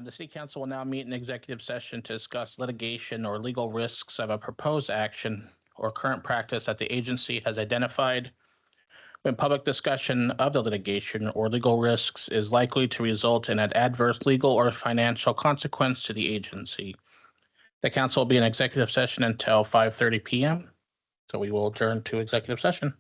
The City Council will now meet in executive session to discuss litigation or legal risks of a proposed action or current practice that the agency has identified. When public discussion of the litigation or legal risks is likely to result in an adverse legal or financial consequence to the agency. The council will be in executive session until 5:30 p.m. So we will adjourn to executive session.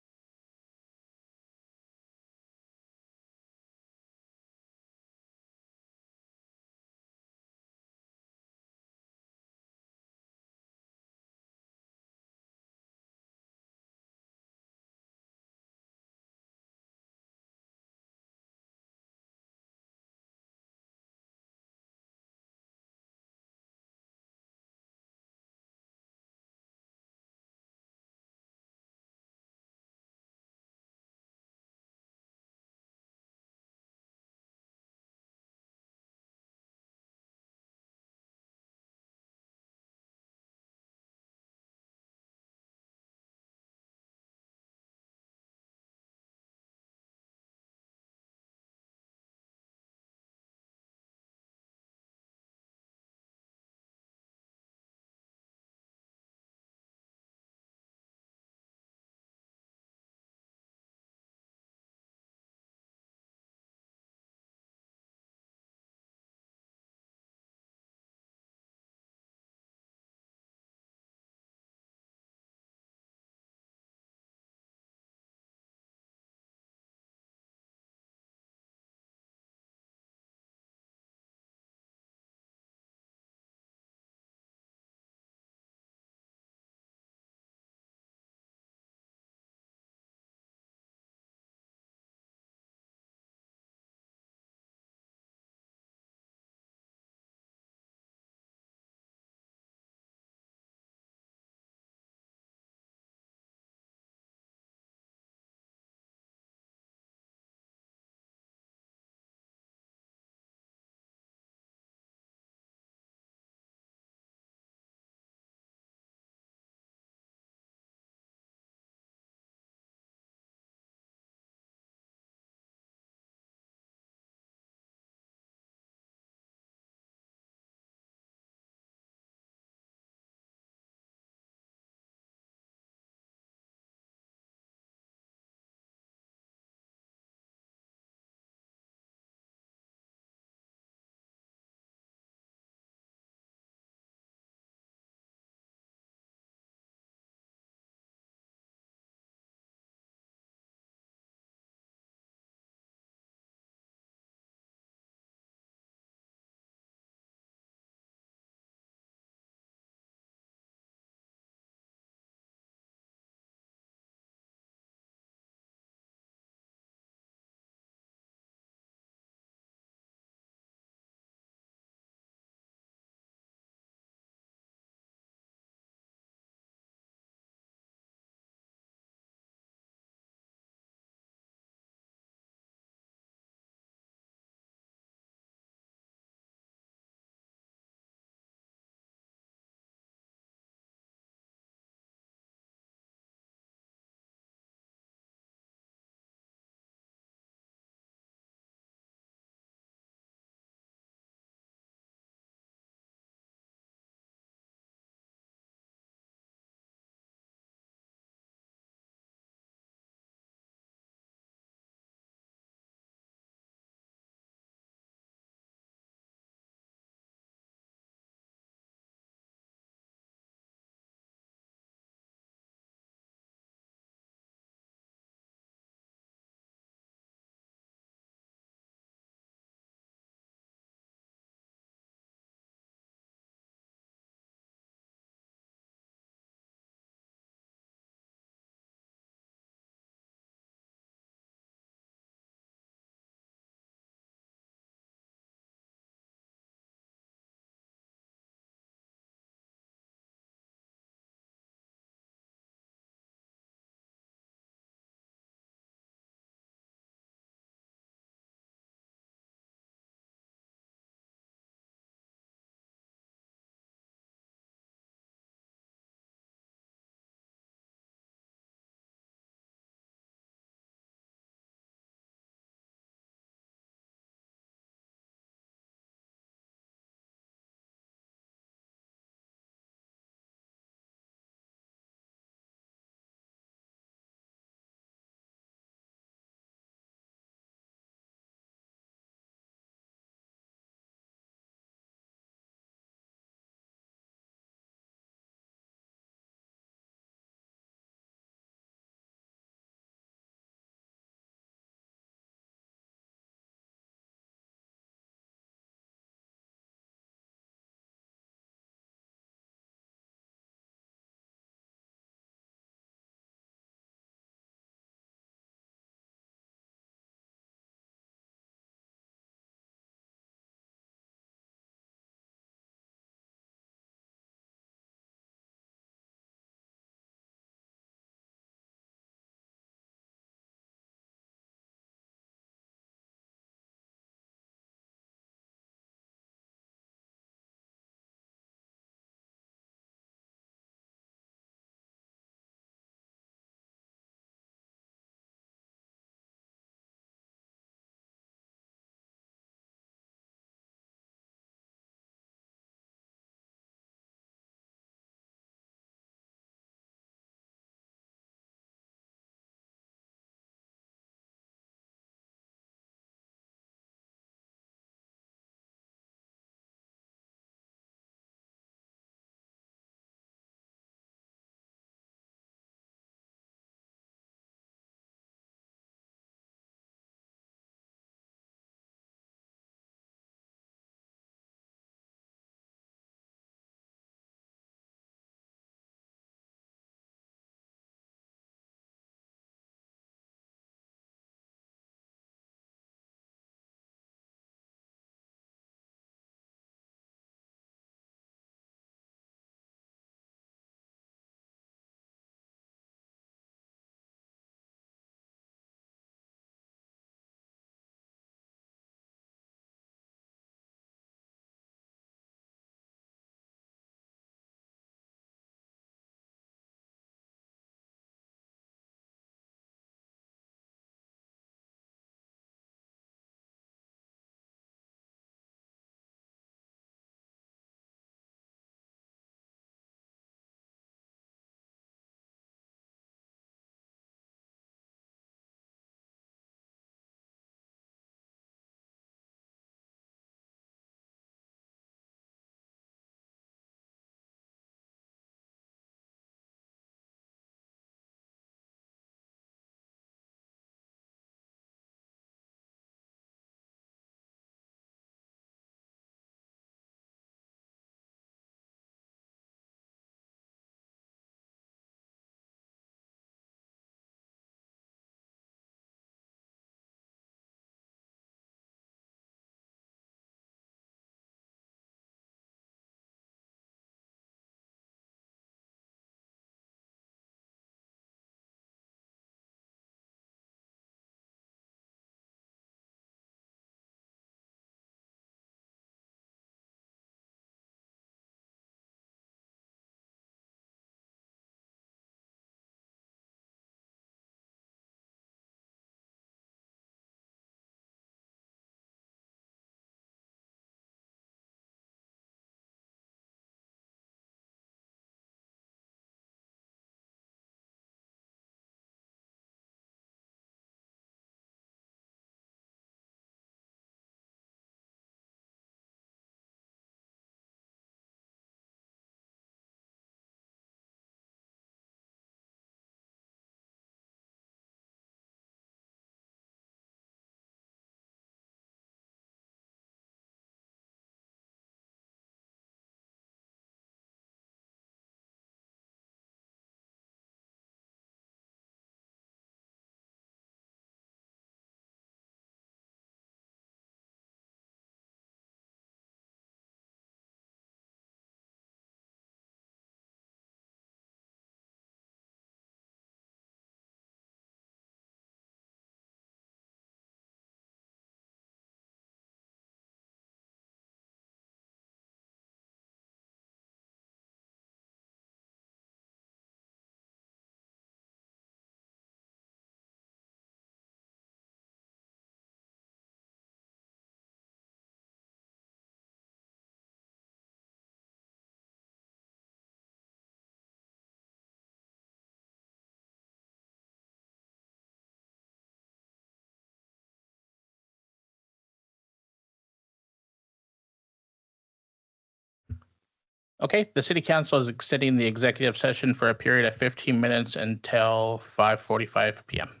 Okay, the city council is extending the executive session for a period of 15 minutes until 5:45 PM.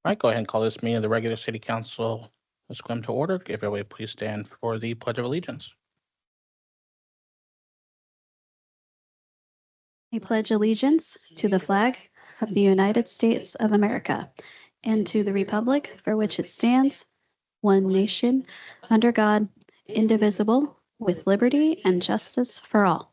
All right, go ahead and call this meeting of the regular City Council of Sequim to order. If everybody please stand for the Pledge of Allegiance. I pledge allegiance to the flag of the United States of America and to the republic for which it stands, one nation, under God, indivisible, with liberty and justice for all.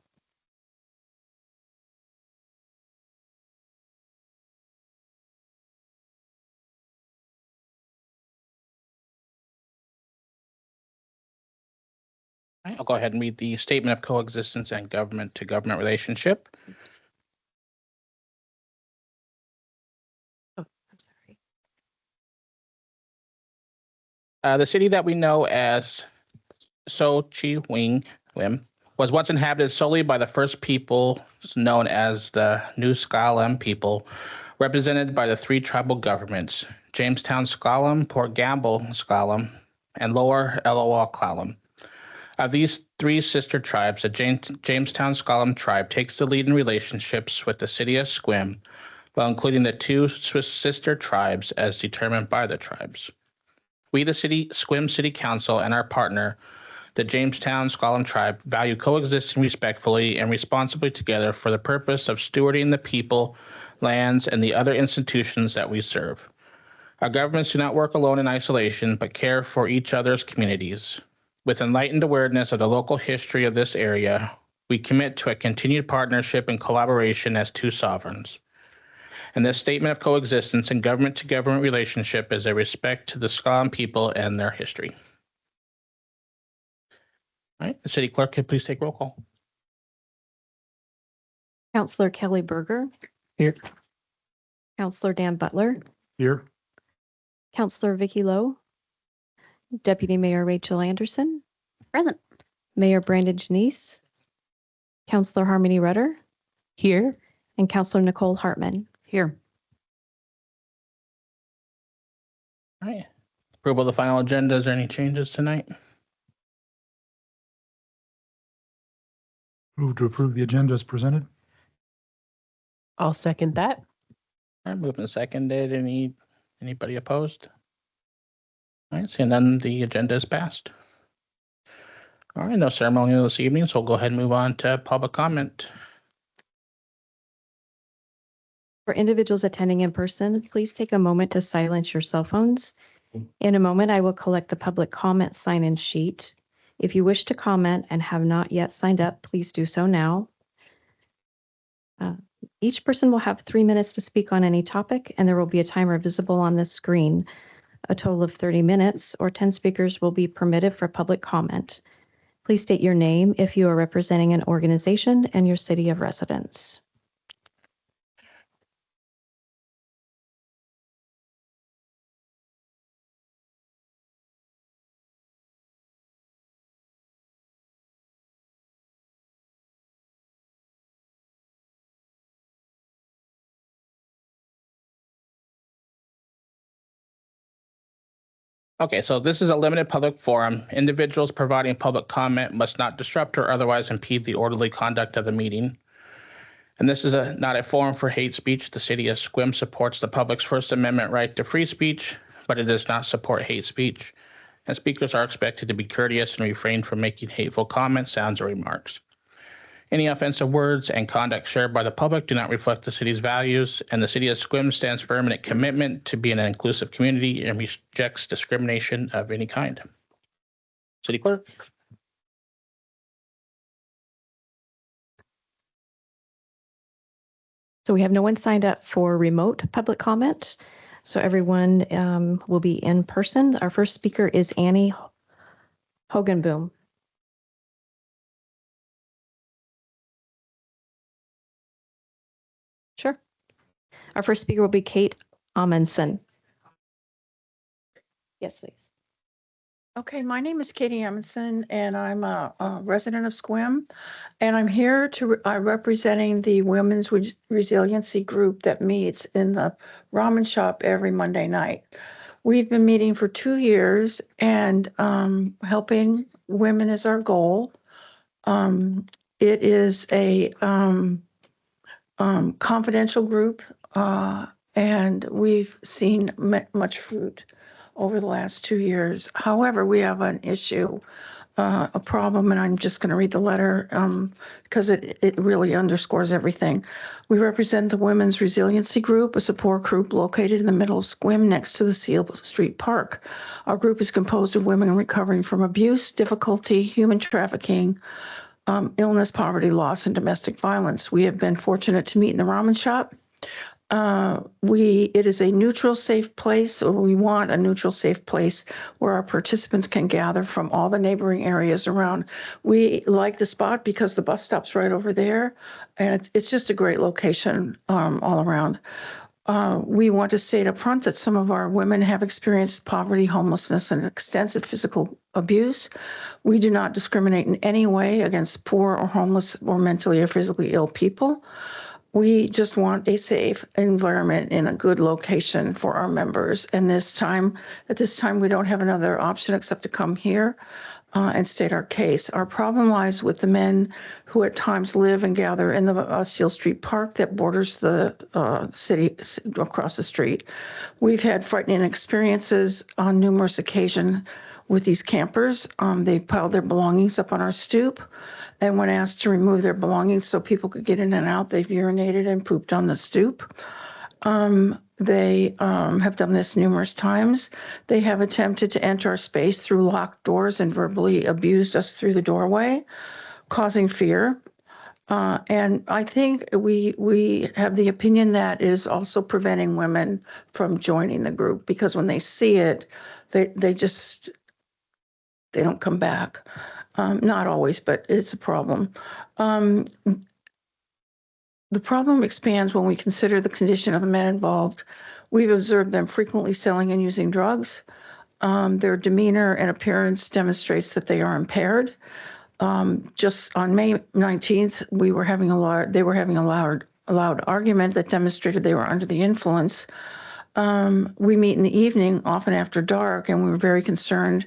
All right, I'll go ahead and read the Statement of Coexistence and Government to Government Relationship. Oh, I'm sorry. The city that we know as Wim was once inhabited solely by the first people known as the New Scollem people, represented by the three tribal governments, Jamestown Scollem, Port Gamble Scollem, and Lower Elwha Clallam. Of these three sister tribes, the Jamestown Scollem tribe takes the lead in relationships with the city of Sequim, while including the two Swiss sister tribes as determined by the tribes. We, the Sequim City Council, and our partner, the Jamestown Scollem tribe, value coexisting respectfully and responsibly together for the purpose of stewarding the people, lands, and the other institutions that we serve. Our governments do not work alone in isolation, but care for each other's communities. With enlightened awareness of the local history of this area, we commit to a continued partnership and collaboration as two sovereigns. And this statement of coexistence and government-to-government relationship is a respect to the Scollem people and their history. All right, the city clerk, could please take roll call. Counselor Kelly Berger. Here. Counselor Dan Butler. Here. Counselor Vicky Lowe. Deputy Mayor Rachel Anderson. Present. Mayor Brandon Janice. Counselor Harmony Rudder. Here. And Counselor Nicole Hartman. Here. All right. Approval of the final agenda. Is there any changes tonight? Move to approve the agenda as presented. I'll second that. All right, moved and seconded. Anybody opposed? All right, seeing none, the agenda is passed. All right, no ceremonial this evening, so we'll go ahead and move on to public comment. For individuals attending in person, please take a moment to silence your cell phones. In a moment, I will collect the public comment sign-in sheet. If you wish to comment and have not yet signed up, please do so now. Each person will have 3 minutes to speak on any topic, and there will be a timer visible on this screen. A total of 30 minutes or 10 speakers will be permitted for public comment. Please state your name if you are representing an organization and your city of residence. Okay, so this is a limited public forum. Individuals providing public comment must not disrupt or otherwise impede the orderly conduct of the meeting. And this is not a forum for hate speech. The city of Sequim supports the public's First Amendment right to free speech, but it does not support hate speech. And speakers are expected to be courteous and refrain from making hateful comments, sounds, or remarks. Any offensive words and conduct shared by the public do not reflect the city's values, and the city of Sequim stands firm in its commitment to being an inclusive community and rejects discrimination of any kind. City clerk. So we have no one signed up for remote public comment. So everyone will be in person. Our first speaker is Annie Hogenboom. Sure. Our first speaker will be Kate Amundsen. Yes, please. Okay, my name is Katie Amundsen, and I'm a resident of Sequim, and I'm here to representing the Women's Resiliency Group that meets in the ramen shop every Monday night. We've been meeting for 2 years, and helping women is our goal. It is a confidential group. and we've seen much fruit over the last 2 years. However, we have an issue, a problem, and I'm just going to read the letter because it really underscores everything. We represent the Women's Resiliency Group, a support group located in the middle of Sequim next to the Seal Street Park. Our group is composed of women recovering from abuse, difficulty, human trafficking, illness, poverty, loss, and domestic violence. We have been fortunate to meet in the ramen shop. It is a neutral, safe place, or we want a neutral, safe place where our participants can gather from all the neighboring areas around. We like the spot because the bus stop's right over there, and it's just a great location all around. We want to state up front that some of our women have experienced poverty, homelessness, and extensive physical abuse. We do not discriminate in any way against poor or homeless or mentally or physically ill people. We just want a safe environment in a good location for our members. And at this time, we don't have another option except to come here and state our case. Our problem lies with the men who at times live and gather in the Seal Street Park that borders the city across the street. We've had frightening experiences on numerous occasions with these campers. They piled their belongings up on our stoop. And when asked to remove their belongings so people could get in and out, they've urinated and pooped on the stoop. They have done this numerous times. They have attempted to enter our space through locked doors and verbally abused us through the doorway, causing fear. And I think we have the opinion that it is also preventing women from joining the group, because when they see it, they don't come back. Not always, but it's a problem. The problem expands when we consider the condition of the men involved. We've observed them frequently selling and using drugs. Their demeanor and appearance demonstrates that they are impaired. Just on May 19th, they were having a loud argument that demonstrated they were under the influence. We meet in the evening, often after dark, and we were very concerned.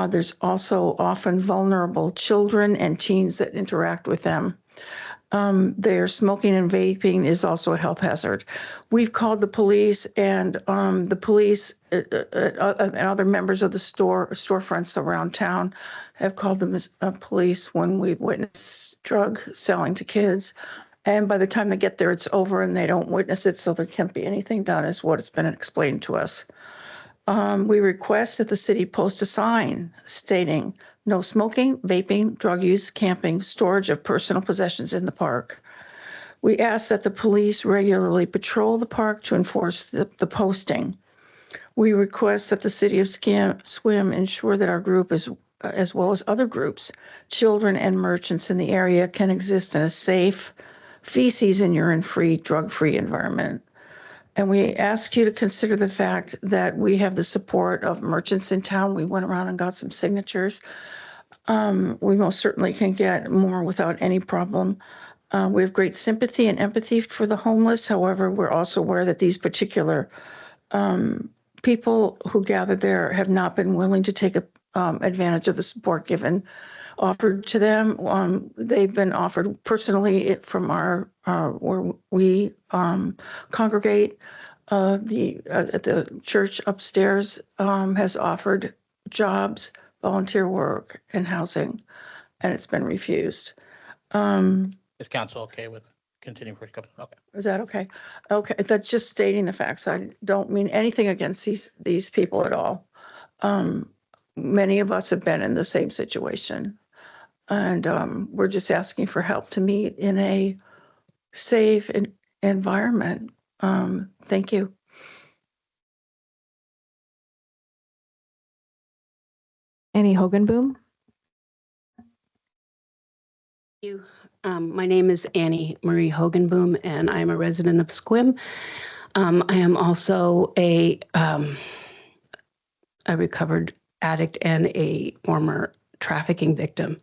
There's also often vulnerable children and teens that interact with them. Their smoking and vaping is also a health hazard. We've called the police, and the police and other members of the storefronts around town have called the police when we've witnessed drug selling to kids. And by the time they get there, it's over and they don't witness it, so there can't be anything done, is what it's been explained to us. We request that the city post a sign stating no smoking, vaping, drug use, camping, storage of personal possessions in the park. We ask that the police regularly patrol the park to enforce the posting. We request that the city of Sequim ensure that our group, as well as other groups, children and merchants in the area, can exist in a safe, feces and urine-free, drug-free environment. And we ask you to consider the fact that we have the support of merchants in town. We went around and got some signatures. We most certainly can get more without any problem. We have great sympathy and empathy for the homeless. However, we're also aware that these particular people who gathered there have not been willing to take advantage of the support offered to them. They've been offered personally from our where we congregate. At the church upstairs has offered jobs, volunteer work, and housing, and it's been refused. Is council okay with continuing for a couple? Okay. Is that okay? Okay, that's just stating the facts. I don't mean anything against these people at all. Many of us have been in the same situation, and we're just asking for help to meet in a safe environment. Thank you. Annie Hogenboom. You. My name is Annie Marie Hogenboom, and I'm a resident of Sequim. I am also a recovered addict and a former trafficking victim,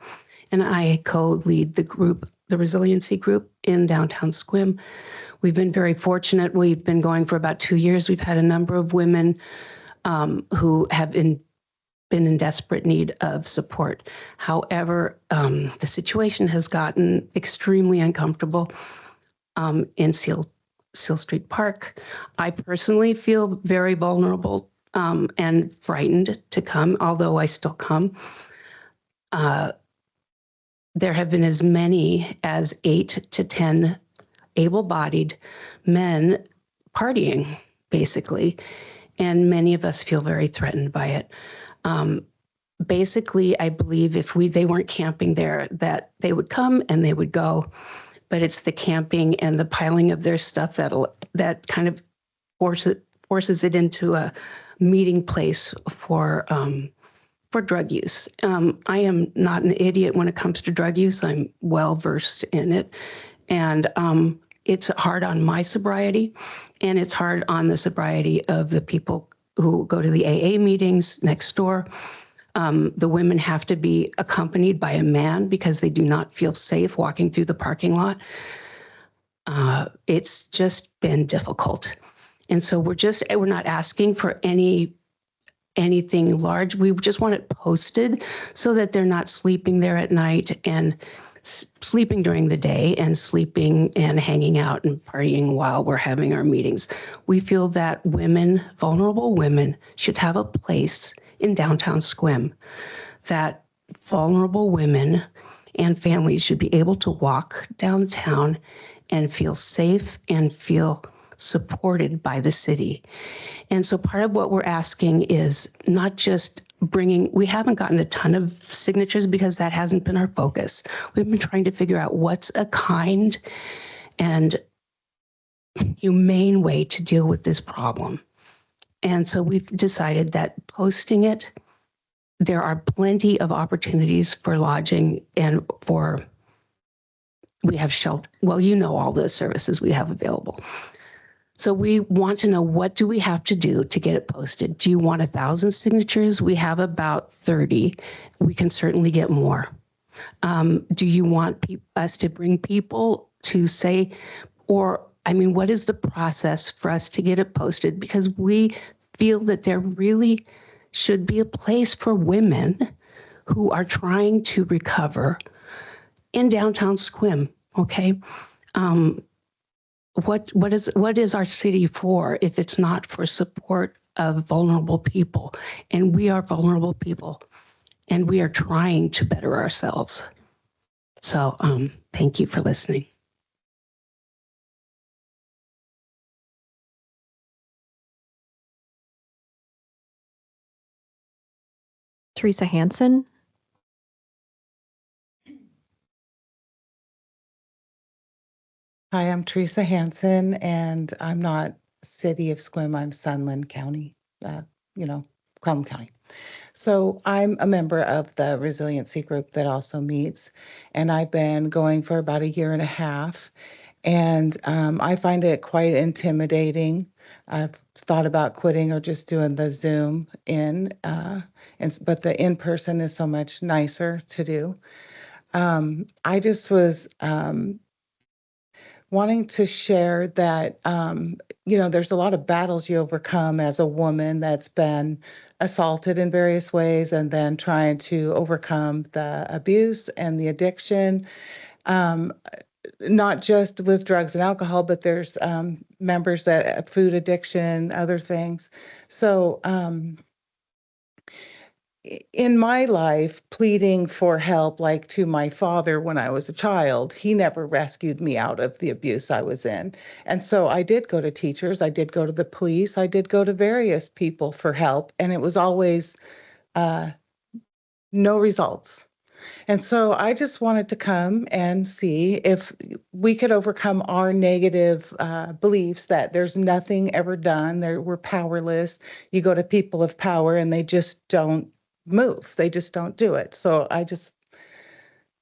and I co-lead the group, the Resiliency Group in downtown Sequim. We've been very fortunate. We've been going for about 2 years. We've had a number of women who have been in desperate need of support. However, the situation has gotten extremely uncomfortable in Seal Seal Street Park. I personally feel very vulnerable and frightened to come, although I still come. There have been as many as 8 to 10 able-bodied men partying, basically, and many of us feel very threatened by it. Basically, I believe if they weren't camping there, that they would come and they would go, but it's the camping and the piling of their stuff that kind of forces it into a meeting place for drug use. I am not an idiot when it comes to drug use. I'm well versed in it, and it's hard on my sobriety, and it's hard on the sobriety of the people who go to the AA meetings next door. The women have to be accompanied by a man because they do not feel safe walking through the parking lot. It's just been difficult. And so we're not asking for anything large. We just want it posted so that they're not sleeping there at night and sleeping during the day and sleeping and hanging out and partying while we're having our meetings. We feel that women, vulnerable women, should have a place in downtown Sequim, that vulnerable women and families should be able to walk downtown and feel safe and feel supported by the city. And so part of what we're asking is not just we haven't gotten a ton of signatures because that hasn't been our focus. We've been trying to figure out what's a kind and humane way to deal with this problem. And so we've decided that posting it, there are plenty of opportunities for lodging and we have shelter. Well, you know all the services we have available. So we want to know, what do we have to do to get it posted? Do you want 1,000 signatures? We have about 30. We can certainly get more. Do you want us to bring people to say, what is the process for us to get it posted? Because we feel that there really should be a place for women who are trying to recover in downtown Sequim, okay? What is our city for if it's not for support of vulnerable people? And we are vulnerable people, and we are trying to better ourselves. So thank you for listening. Teresa Hansen. Hi, I'm Teresa Hansen, and I'm not City of Sequim, I'm Sunland County, Clallam County. So I'm a member of the resiliency group that also meets, and I've been going for about 1.5 years, and I find it quite intimidating. I've thought about quitting or just doing the Zoom but the in-person is so much nicer to do. I just was wanting to share that, there's a lot of battles you overcome as a woman that's been assaulted in various ways, and then trying to overcome the abuse and the addiction, not just with drugs and alcohol, but there's members that food addiction, other things. So in my life, pleading for help, like to my father when I was a child, he never rescued me out of the abuse I was in. And so I did go to teachers, I did go to the police, I did go to various people for help, and it was always no results. And so I just wanted to come and see if we could overcome our negative beliefs that there's nothing ever done, we're powerless. You go to people of power and they just don't move. They just don't do it. So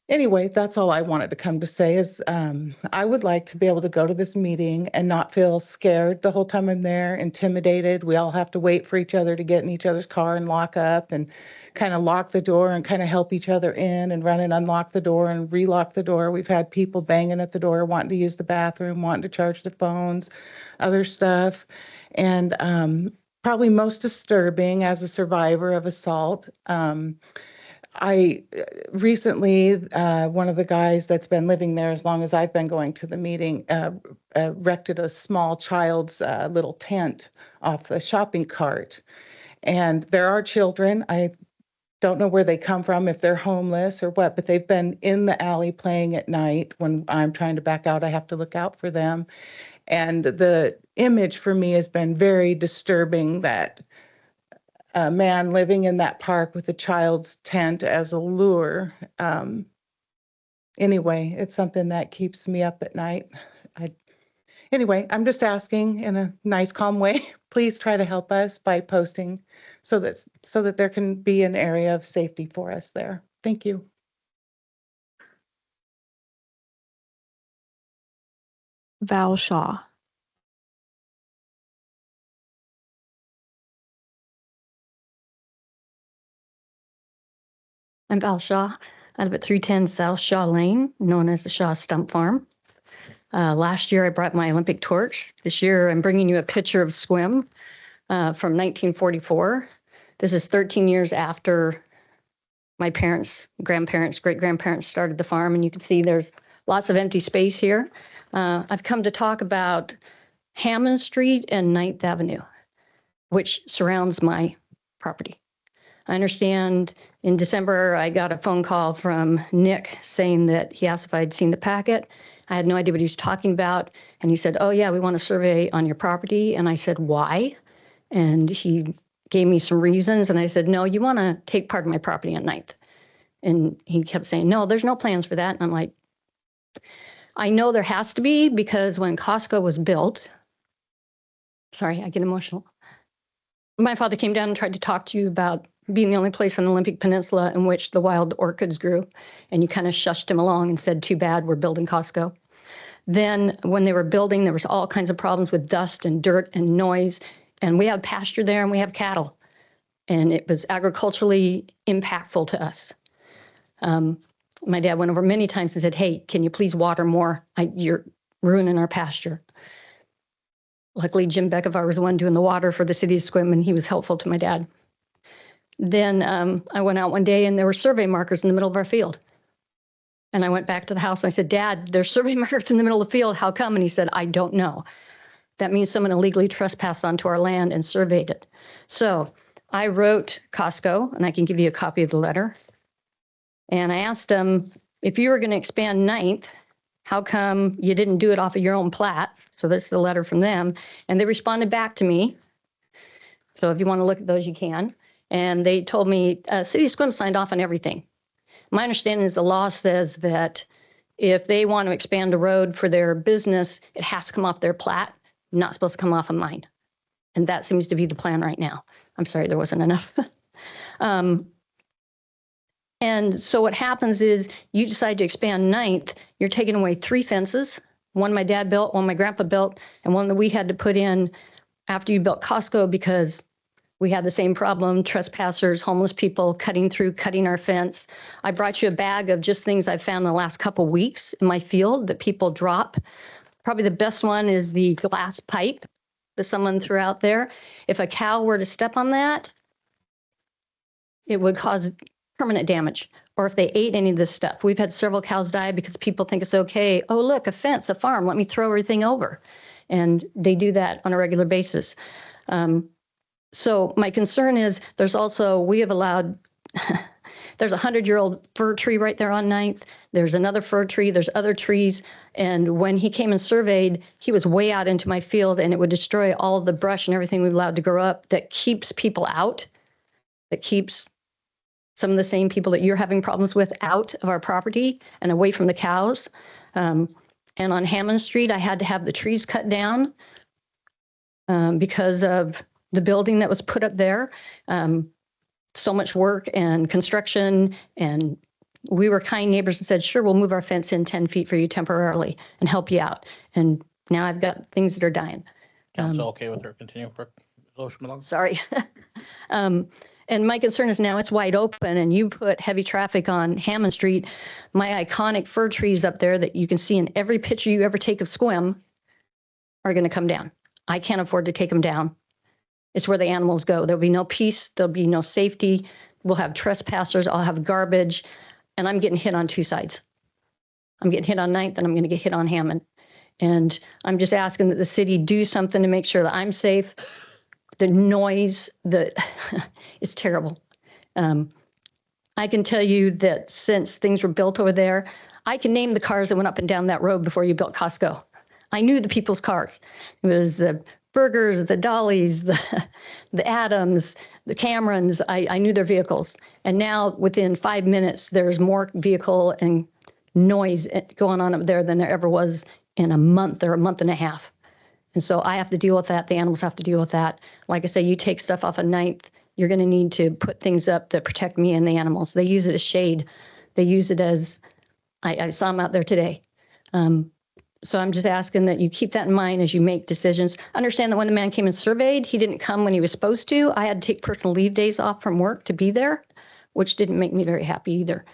anyway, that's all I wanted to come to say is I would like to be able to go to this meeting and not feel scared the whole time I'm there, intimidated. We all have to wait for each other to get in each other's car and lock up and kind of lock the door and kind of help each other in and run and unlock the door and relock the door. We've had people banging at the door, wanting to use the bathroom, wanting to charge their phones, other stuff. And probably most disturbing as a survivor of assault, I recently, one of the guys that's been living there as long as I've been going to the meeting, erected a small child's little tent off the shopping cart. And there are children. I don't know where they come from, if they're homeless or what, but they've been in the alley playing at night. When I'm trying to back out, I have to look out for them. And the image for me has been very disturbing, that a man living in that park with a child's tent as a lure. Anyway, it's something that keeps me up at night. Anyway, I'm just asking in a nice, calm way, please try to help us by posting so that there can be an area of safety for us there. Thank you. Val Shaw. I'm Val Shaw. I live at 310 South Shaw Lane, known as the Shaw Stump Farm. Last year, I brought my Olympic torch. This year, I'm bringing you a picture of SWIM from 1944. This is 13 years after my parents, grandparents, great-grandparents started the farm, and you can see there's lots of empty space here. I've come to talk about Hammond Street and 9th Avenue, which surrounds my property. I understand in December, I got a phone call from Nick saying that he asked if I'd seen the packet. I had no idea what he was talking about. And he said, oh yeah, we want a survey on your property. And I said, why? And he gave me some reasons. And I said, no, you want to take part of my property on 9th. And he kept saying, no, there's no plans for that. And I'm like, I know there has to be, because when Costco was built, sorry, I get emotional. My father came down and tried to talk to you about being the only place on the Olympic Peninsula in which the wild orchids grew. And you kind of shushed him along and said, too bad, we're building Costco. Then when they were building, there was all kinds of problems with dust and dirt and noise. And we have pasture there and we have cattle. And it was agriculturally impactful to us. My dad went over many times and said, hey, can you please water more? You're ruining our pasture. Luckily, Jim Beckevar was the one doing the water for the city's SWIM, and he was helpful to my dad. Then I went out one day and there were survey markers in the middle of our field. And I went back to the house and I said, Dad, there's survey markers in the middle of the field. How come? And he said, I don't know. That means someone illegally trespassed onto our land and surveyed it. So I wrote Costco, and I can give you a copy of the letter. And I asked them, if you were going to expand 9th, how come you didn't do it off of your own plat? So this is the letter from them. And they responded back to me. So if you want to look at those, you can. And they told me, City SWIM signed off on everything. My understanding is the law says that if they want to expand a road for their business, it has to come off their plat, not supposed to come off of mine. And that seems to be the plan right now. I'm sorry, there wasn't enough. And so what happens is you decide to expand 9th, you're taking away 3 fences, one my dad built, one my grandpa built, and one that we had to put in after you built Costco because we had the same problem, trespassers, homeless people cutting our fence. I brought you a bag of just things I've found in the last couple of weeks in my field that people drop. Probably the best one is the glass pipe that someone threw out there. If a cow were to step on that, it would cause permanent damage. Or if they ate any of this stuff. We've had several cows die because people think it's okay. Oh, look, a fence, a farm, let me throw everything over. And they do that on a regular basis. So my concern is we have allowed, there's a 100-year-old fir tree right there on 9th. There's another fir tree, there's other trees. And when he came and surveyed, he was way out into my field and it would destroy all the brush and everything we've allowed to grow up that keeps people out, that keeps some of the same people that you're having problems with out of our property and away from the cows. And on Hammond Street, I had to have the trees cut down because of the building that was put up there. So much work and construction, and we were kind neighbors and said, sure, we'll move our fence in 10 feet for you temporarily and help you out. And now I've got things that are dying. Council okay with her continuing for resolution along? Sorry. And my concern is now it's wide open and you put heavy traffic on Hammond Street. My iconic fir trees up there that you can see in every picture you ever take of SWIM are going to come down. I can't afford to take them down. It's where the animals go. There'll be no peace. There'll be no safety. we'll have trespassers, I'll have garbage, and I'm getting hit on two sides. I'm getting hit on 9th and I'm going to get hit on Hammond. And I'm just asking that the city do something to make sure that I'm safe. The noise, it's terrible. I can tell you that since things were built over there, I can name the cars that went up and down that road before you built Costco. I knew the people's cars. It was the Burgers, the Dollies, the Adams, the Camerons. I knew their vehicles. And now within 5 minutes, there's more vehicle and noise going on up there than there ever was in a month or a month and a half. And so I have to deal with that. The animals have to deal with that. Like I say, you take stuff off of 9th, you're going to need to put things up that protect me and the animals. They use it as shade. They use it as, I saw them out there today. So I'm just asking that you keep that in mind as you make decisions. Understand that when the man came and surveyed, he didn't come when he was supposed to. I had to take personal leave days off from work to be there, which didn't make me very happy either.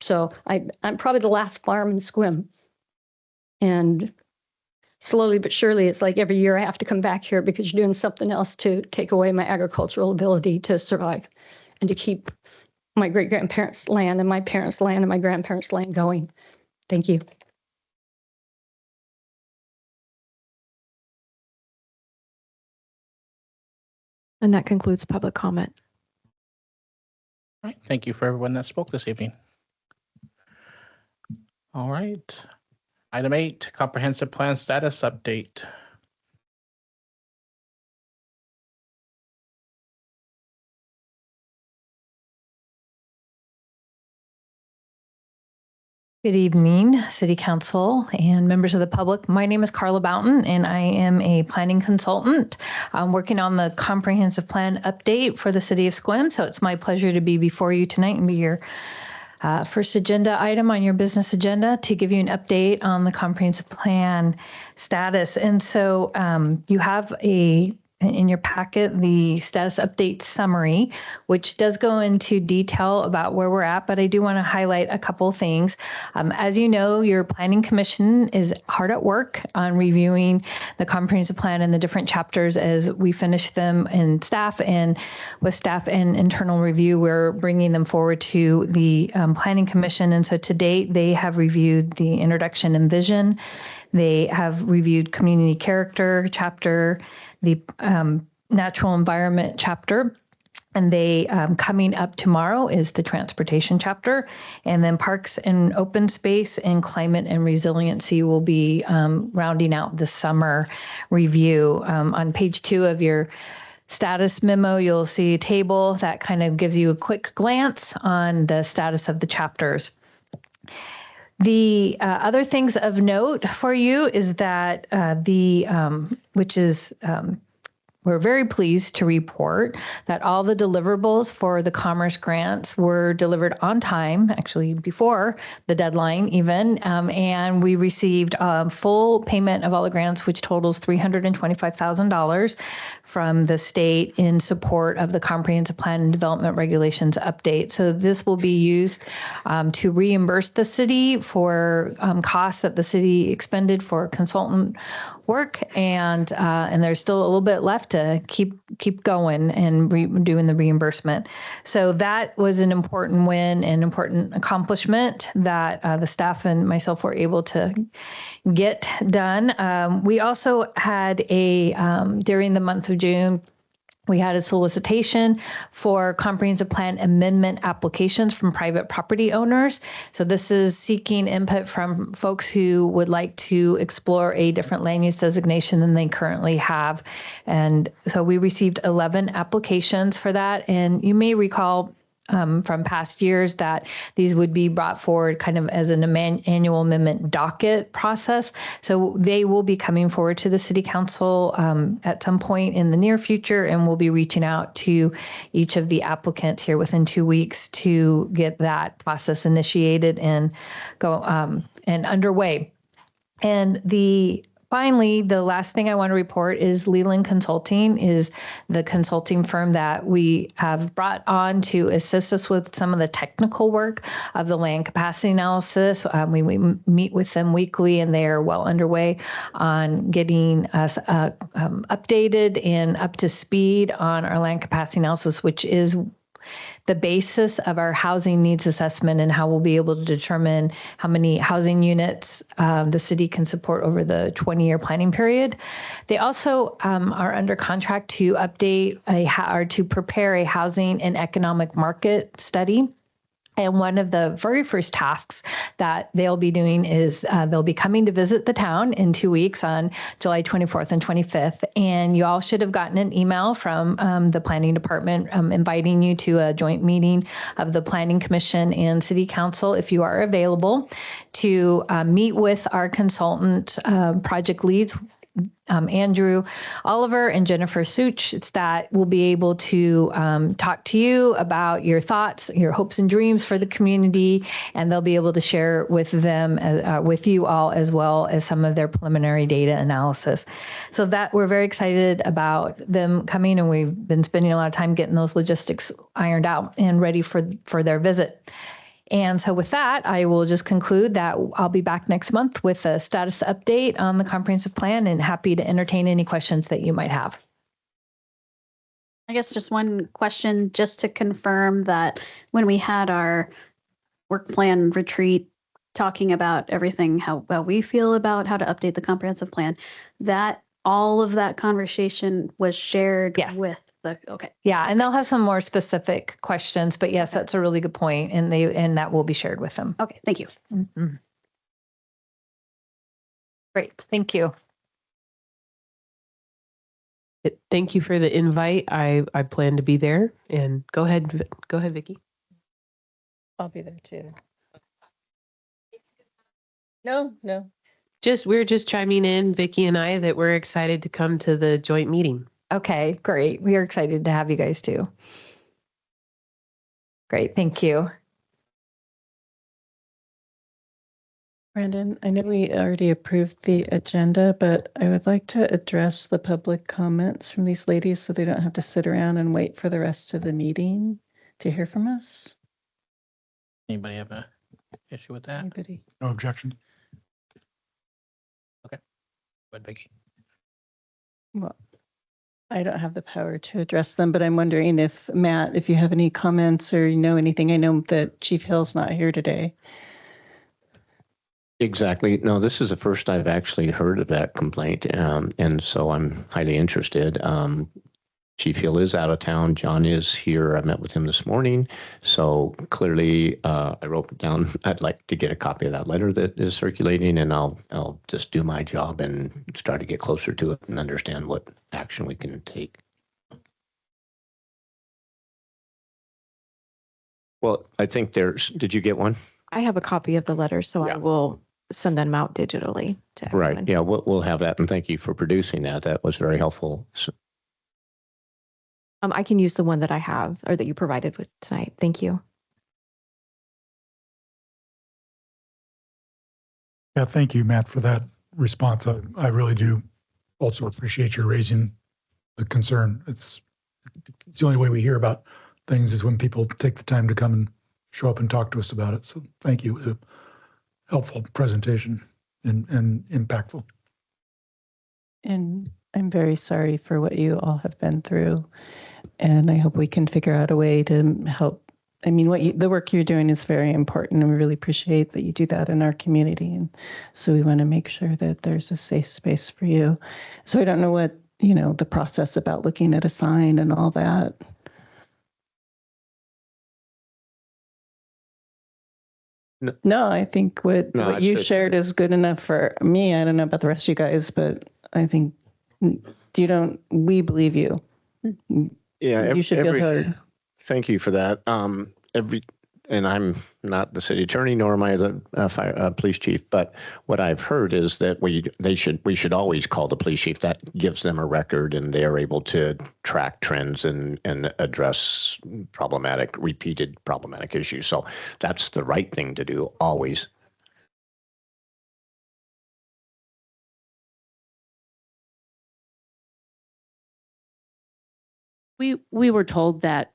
So I'm probably the last farm in Sequim. And slowly but surely, it's like every year I have to come back here because you're doing something else to take away my agricultural ability to survive and to keep my great-grandparents' land and my parents' land and my grandparents' land going. Thank you. And that concludes public comment. All right. Thank you for everyone that spoke this evening. All right. Item 8, comprehensive plan status update. Good evening, City Council and members of the public. My name is Carla Boughton, and I am a planning consultant. I'm working on the comprehensive plan update for the City of Sequim, so it's my pleasure to be before you tonight and be your first agenda item on your business agenda to give you an update on the comprehensive plan status. And so you have in your packet the status update summary, which does go into detail about where we're at, but I do want to highlight a couple of things. As you know, your planning commission is hard at work on reviewing the comprehensive plan and the different chapters as we finish them in staff, and with staff and internal review, we're bringing them forward to the planning commission. And so to date, they have reviewed the introduction and vision. They have reviewed community character chapter, the natural environment chapter, and they coming up tomorrow is the transportation chapter, and then parks and open space and climate and resiliency will be rounding out the summer review. On page 2 of your status memo, you'll see a table that kind of gives you a quick glance on the status of the chapters. The other things of note for you is that we're very pleased to report that all the deliverables for the commerce grants were delivered on time, actually before the deadline even, and we received full payment of all the grants, which totals $325,000 from the state in support of the Comprehensive Plan and Development Regulations update. So this will be used to reimburse the city for costs that the city expended for consultant work, and there's still a little bit left to keep going and doing the reimbursement. So that was an important win and important accomplishment that the staff and myself were able to get done. We also had during the month of June, we had a solicitation for comprehensive plan amendment applications from private property owners. So this is seeking input from folks who would like to explore a different land use designation than they currently have. And so we received 11 applications for that. And you may recall from past years that these would be brought forward kind of as an annual amendment docket process. So they will be coming forward to the City Council at some point in the near future, and we'll be reaching out to each of the applicants here within 2 weeks to get that process initiated and go and underway. And finally, the last thing I want to report is Leland Consulting is the consulting firm that we have brought on to assist us with some of the technical work of the land capacity analysis. We meet with them weekly, and they are well underway on getting us updated and up to speed on our land capacity analysis, which is the basis of our housing needs assessment and how we'll be able to determine how many housing units the city can support over the 20-year planning period. They also are under contract to update or to prepare a housing and economic market study. And one of the very first tasks that they'll be doing is they'll be coming to visit the town in 2 weeks on July 24th and 25th. And you all should have gotten an email from the planning department inviting you to a joint meeting of the Planning Commission and City Council, if you are available, to meet with our consultant project leads, Andrew Oliver and Jennifer Such, that will be able to talk to you about your thoughts, your hopes and dreams for the community, and they'll be able to share with them, with you all, as well as some of their preliminary data analysis. So that we're very excited about them coming, and we've been spending a lot of time getting those logistics ironed out and ready for their visit. And so with that, I will just conclude that I'll be back next month with a status update on the comprehensive plan, and happy to entertain any questions that you might have. I guess just one question, just to confirm that when we had our work plan retreat talking about everything, how well we feel about how to update the comprehensive plan, that all of that conversation was shared with the, okay. Yeah, and they'll have some more specific questions, but yes, that's a really good point, and that will be shared with them. Okay, thank you. Mm-hmm. Great, thank you. Thank you for the invite. I plan to be there, and go ahead, Vicki. I'll be there too. No. We're just chiming in, Vicki and I, that we're excited to come to the joint meeting. Okay, great. We are excited to have you guys too. Great, thank you. Brandon, I know we already approved the agenda, but I would like to address the public comments from these ladies so they don't have to sit around and wait for the rest of the meeting to hear from us. Anybody have a issue with that? Anybody? No objection. Okay. Go ahead, Vicki. Well, I don't have the power to address them, but I'm wondering if, Matt, if you have any comments or you know anything. I know that Chief Hill's not here today. Exactly. No, this is the first I've actually heard of that complaint, and so I'm highly interested. Chief Hill is out of town. John is here. I met with him this morning. So clearly, I wrote down, I'd like to get a copy of that letter that is circulating, and I'll just do my job and start to get closer to it and understand what action we can take. Well, I think did you get one? I have a copy of the letter, so I will send them out digitally to everyone. Right. Yeah, we'll have that. And thank you for producing that. That was very helpful. So, I can use the one that I have or that you provided with tonight. Thank you. Yeah, thank you, Matt, for that response. I really do also appreciate your raising the concern. It's the only way we hear about things is when people take the time to come and show up and talk to us about it. So thank you. It was a helpful presentation and impactful. And I'm very sorry for what you all have been through. And I hope we can figure out a way to help. I mean, the work you're doing is very important, and we really appreciate that you do that in our community. And so we want to make sure that there's a safe space for you. So I don't know what, the process about looking at a sign and all that. No, I think what you shared is good enough for me. I don't know about the rest of you guys, but I think we believe you. Yeah, you should feel heard. Thank you for that. And I'm not the city attorney, nor am I the police chief. But what I've heard is that we should always call the police chief. That gives them a record, and they are able to track trends and address repeated problematic issues. So that's the right thing to do always. We were told that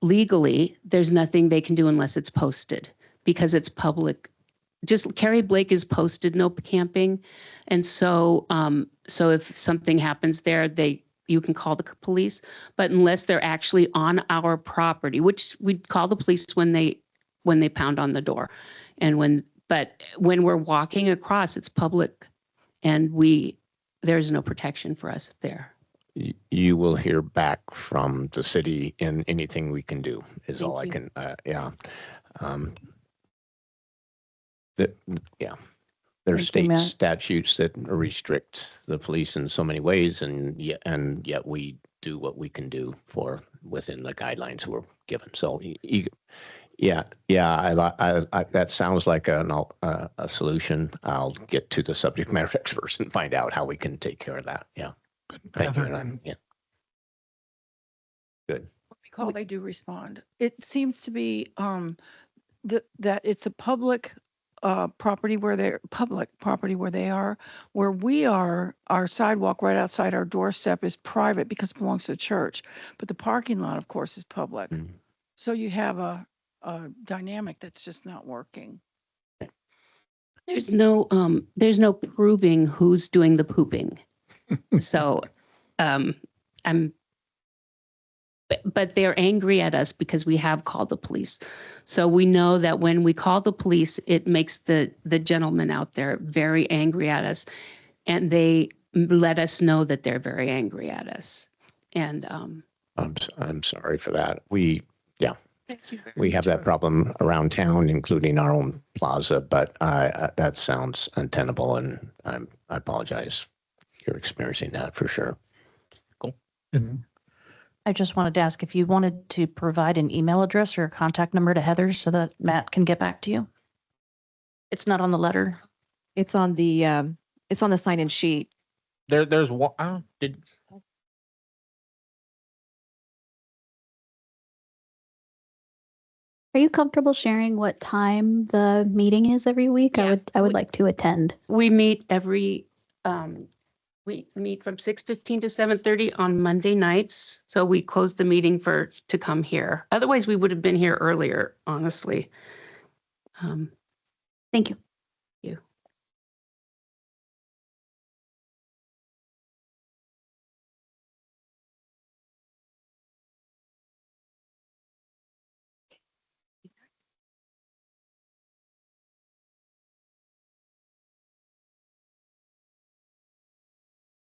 legally there's nothing they can do unless it's posted, because it's public. Just Carrie Blake is posted no camping, and so if something happens there, you can call the police, but unless they're actually on our property, which we'd call the police when they pound on the door. But when we're walking across, it's public and there's no protection for us there. You will hear back from the city in anything we can do is Thank all I you. can, yeah. Yeah. There's Thank you, state Matt. statutes that restrict the police in so many ways, and yet we do what we can do within the guidelines we're given. So, yeah, that sounds like a solution. I'll get to the subject matter experts and find out how we can take care of that. Yeah. Thank you. Heather, Yeah. Good. They do respond. It seems to be that it's a public property where they are. Where we are, our sidewalk right outside our doorstep is private because it belongs to the church. But the parking lot, of course, is public. So you have a dynamic that's just not working. There's no proving who's doing the pooping. So, but they're angry at us because we have called the police. So we know that when we call the police, it makes the gentleman out there very angry at us, and they let us know that they're very angry at us. And I'm sorry for that. Thank you very We have much that problem around town, including our own plaza, but that sounds untenable, and I apologize. You're experiencing that for sure. and I just wanted to ask if you wanted to provide an email address or a contact number to Heather so that Matt can get back to you. It's not on the letter. It's on the sign-in sheet. There's one, I don't, did, Are you comfortable sharing what time the meeting is every week? Yeah. I would like to attend. we meet we meet from 6:15 to 7:30 on Monday nights. So we close the meeting to come here. Otherwise, we would have been here earlier, honestly. Thank you.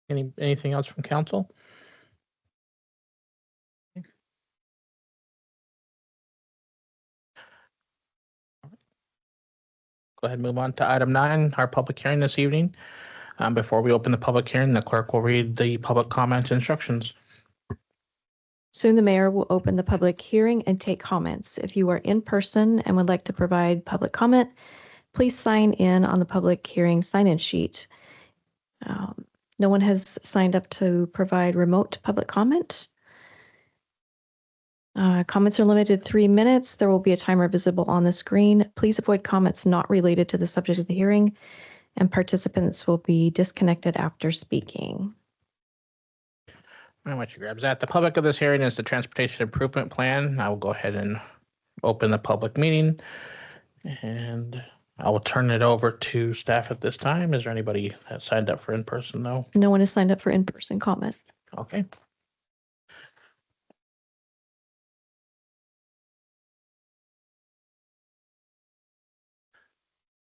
anything else from council? Go ahead and move on to item 9, our public hearing this evening. Before we open the public hearing, the clerk will read the public comment instructions. Soon the mayor will open the public hearing and take comments. If you are in person and would like to provide public comment, please sign in on the public hearing sign-in sheet. No one has signed up to provide remote public comment. Comments are limited to 3 minutes. There will be a timer visible on the screen. Please avoid comments not related to the subject of the hearing, and participants will be disconnected after speaking. How much you grabs that? The public of this hearing is the Transportation Improvement Plan. I will go ahead and open the public meeting, and I will turn it over to staff at this time. Is there anybody that signed up for in-person though? No one has signed up for in-person comment. Okay.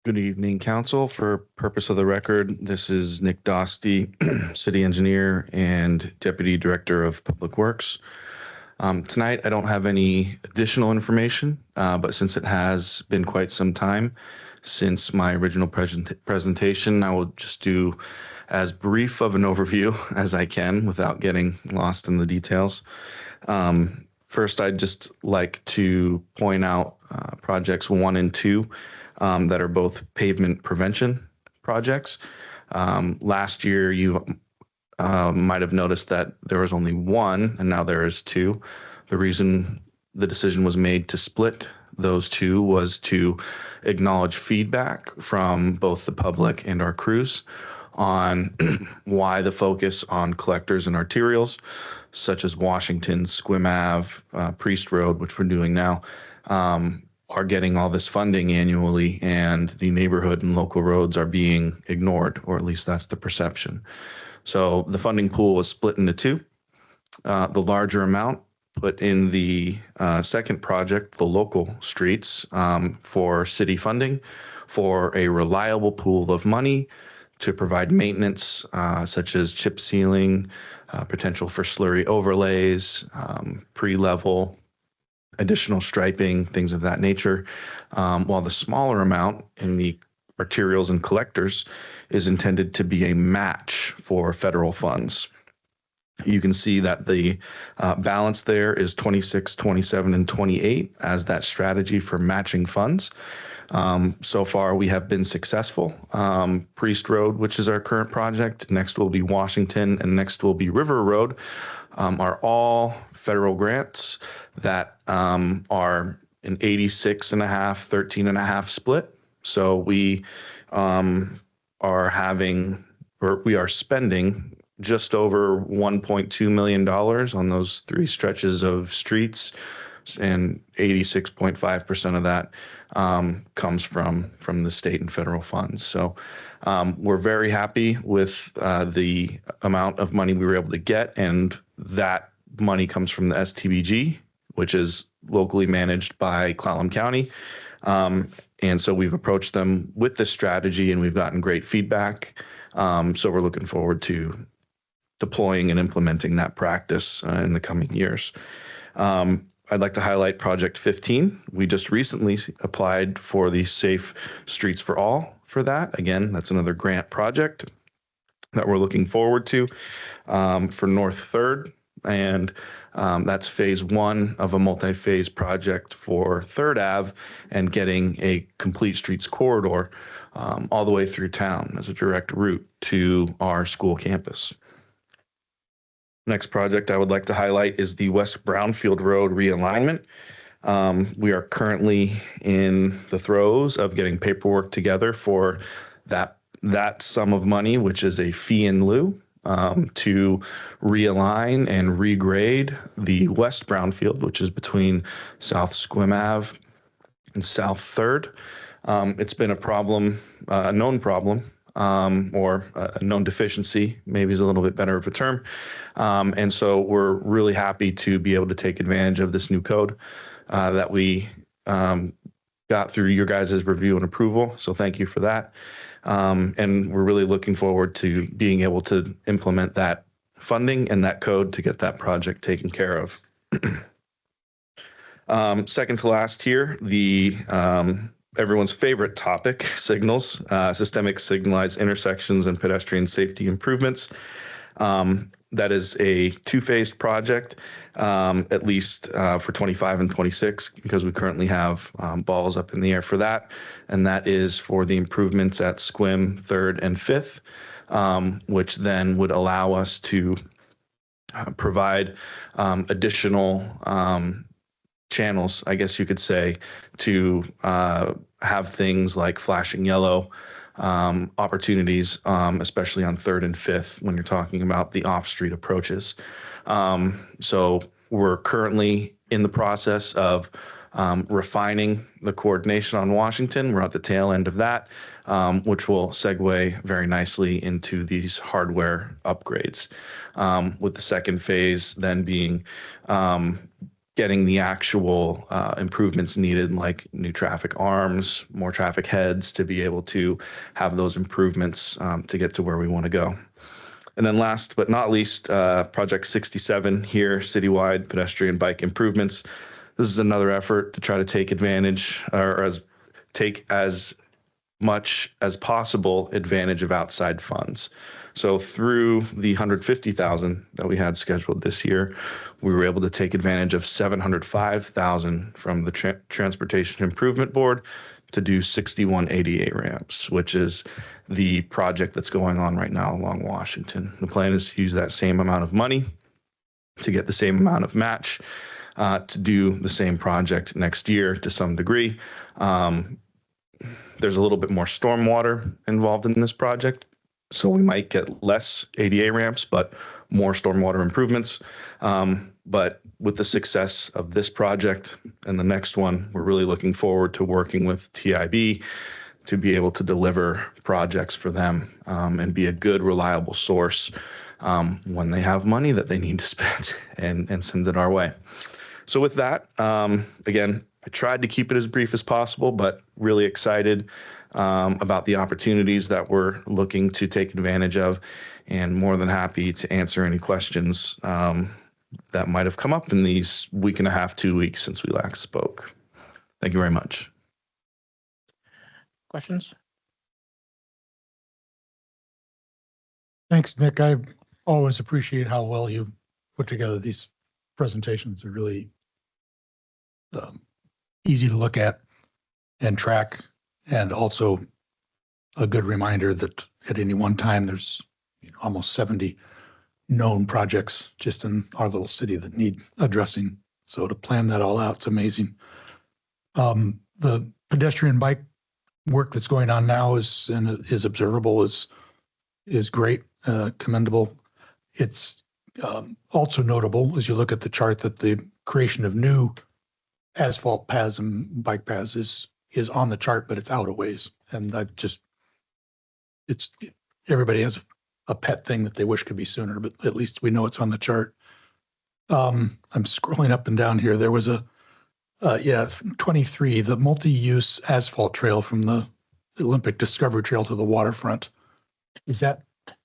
Good evening, council. For purpose of the record, this is Nick Dosty, city engineer and deputy director of public works. Tonight, I don't have any additional information, but since it has been quite some time since my original presentation, I will just do as brief of an overview as I can without getting lost in the details. First, I'd just like to point out projects 1 and 2 that are both pavement prevention projects. Last year, you might have noticed that there was only 1 and now there is 2. The reason the decision was made to split those 2 was to acknowledge feedback from both the public and our crews on why the focus on collectors and arterials, such as Washington, Squim Ave, Priest Road, which we're doing now, are getting all this funding annually, and the neighborhood and local roads are being ignored, or at least that's the perception. So the funding pool was split into 2. the larger amount put in the second project, the local streets, for city funding for a reliable pool of money to provide maintenance, such as chip sealing, potential for slurry overlays, pre-level, additional striping, things of that nature, while the smaller amount in the arterials and collectors is intended to be a match for federal funds. You can see that the balance there is 26, 27, and 28 as that strategy for matching funds. So far, we have been successful. Priest Road, which is our current project, next will be Washington, and next will be River Road, are all federal grants that are an 86.5, 13.5 split. So we are spending just over $1.2 million on those 3 stretches of streets, and 86.5% of that comes from the state and federal funds. So we're very happy with the amount of money we were able to get, and that money comes from the STBG, which is locally managed by Clallam County. And so we've approached them with this strategy, and we've gotten great feedback. So we're looking forward to deploying and implementing that practice in the coming years. I'd like to highlight Project 15. We just recently applied for the Safe Streets for All for that. Again, that's another grant project that we're looking forward to for North 3rd. And that's phase 1 of a multi-phase project for 3rd Ave and getting a complete streets corridor all the way through town as a direct route to our school campus. Next project I would like to highlight is the West Brownfield Road realignment. We are currently in the throes of getting paperwork together for that sum of money, which is a fee in lieu, to realign and regrade the West Brownfield, which is between South Sequim Ave and South 3rd. It's been a problem, a known problem, or a known deficiency, maybe is a little bit better of a term. And so we're really happy to be able to take advantage of this new code that we got through your guys' review and approval. So thank you for that. And we're really looking forward to being able to implement that funding and that code to get that project taken care of. Second to last here, the everyone's favorite topic, signals, systemic signalized intersections and pedestrian safety improvements. That is a 2-phased project, at least for 25 and 26, because we currently have balls up in the air for that. And that is for the improvements at Sequim 3rd and 5th, which then would allow us to provide additional channels, I guess you could say, to have things like flashing yellow opportunities, especially on 3rd and 5th when you're talking about the off-street approaches. So we're currently in the process of refining the coordination on Washington. We're at the tail end of that, which will segue very nicely into these hardware upgrades, with the second phase then being getting the actual improvements needed, like new traffic arms, more traffic heads, to be able to have those improvements to get to where we want to go. And then last but not least, Project 67 here, citywide pedestrian bike improvements. This is another effort to try to take advantage, or take as much as possible advantage of outside funds. So through the $150,000 that we had scheduled this year, we were able to take advantage of $705,000 from the Transportation Improvement Board to do 61 ADA ramps, which is the project that's going on right now along Washington. The plan is to use that same amount of money to get the same amount of match to do the same project next year to some degree. There's a little bit more stormwater involved in this project, so we might get less ADA ramps, but more stormwater improvements. But with the success of this project and the next one, we're really looking forward to working with TIB to be able to deliver projects for them and be a good, reliable source when they have money that they need to spend and send it our way. So with that, again, I tried to keep it as brief as possible, but really excited about the opportunities that we're looking to take advantage of, and more than happy to answer any questions that might have come up in these week and a half, 2 weeks since we last spoke. Thank you very much. Questions? Thanks, Nick. I always appreciate how well you put together these presentations. They're really easy to look at and track, and also a good reminder that at any one time there's almost 70 known projects just in our little city that need addressing. So to plan that all out, it's amazing. The pedestrian bike work that's going on now is observable, is great, commendable. It's also notable as you look at the chart that the creation of new asphalt paths and bike paths is on the chart, but it's out a ways. And everybody has a pet thing that they wish could be sooner, but at least we know it's on the chart. I'm scrolling up and down here. There was 23, the multi-use asphalt trail from the Olympic Discovery Trail to the waterfront. Is that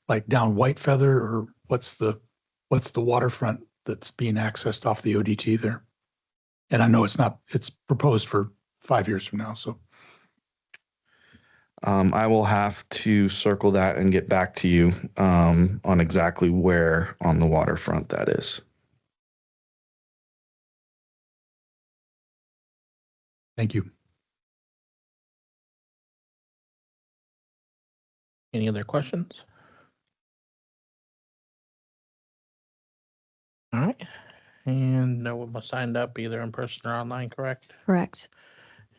like down White Feather, or what's the waterfront that's being accessed off the ODT there? And I know it's proposed for 5 years from now, so. I will have to circle that and get back to you on exactly where on the waterfront that is. Thank you. Any other questions? All right. And no one was signed up either in person or online, correct? Correct.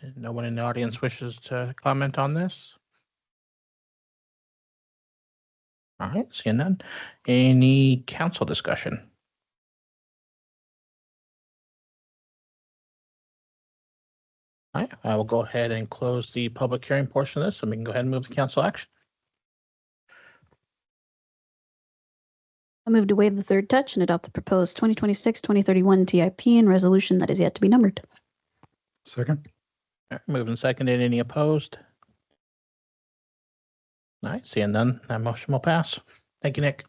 And no one in the audience wishes to comment on this? All right, seeing none. Any council discussion? All right, I will go ahead and close the public hearing portion of this, and we can go ahead and move to council action. I move to waive the third touch and adopt the proposed 2026-2031 TIP and resolution that is yet to be numbered. Second. All right, moved and seconded. Any opposed? All right, seeing none, that motion will pass. Thank you, Nick.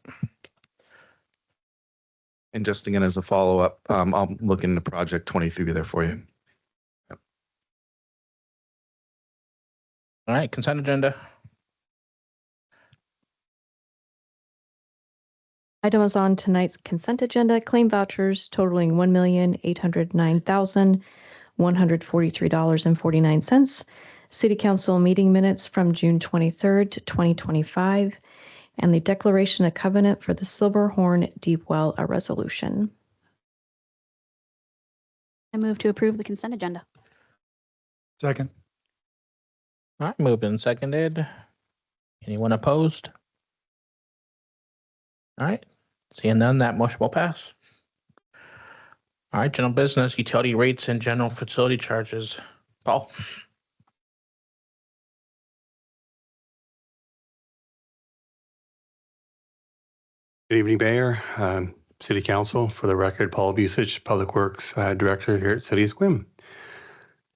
And just again, as a follow-up, I'll look into project 23 there for you. All right, consent agenda. Items on tonight's consent agenda: claim vouchers totaling $1,809,143.49. City Council meeting minutes from June 23rd, 2025, and the declaration of covenant for the Silberhorn Deep Well, a resolution. I move to approve the consent agenda. Second. All right, moved and seconded. Anyone opposed? All right, seeing none, that motion will pass. All right, general business, utility rates and general facility charges. Paul? Good evening, Mayor, City Council. For the record, Paul Busich, Public Works Director here at City of Sequim.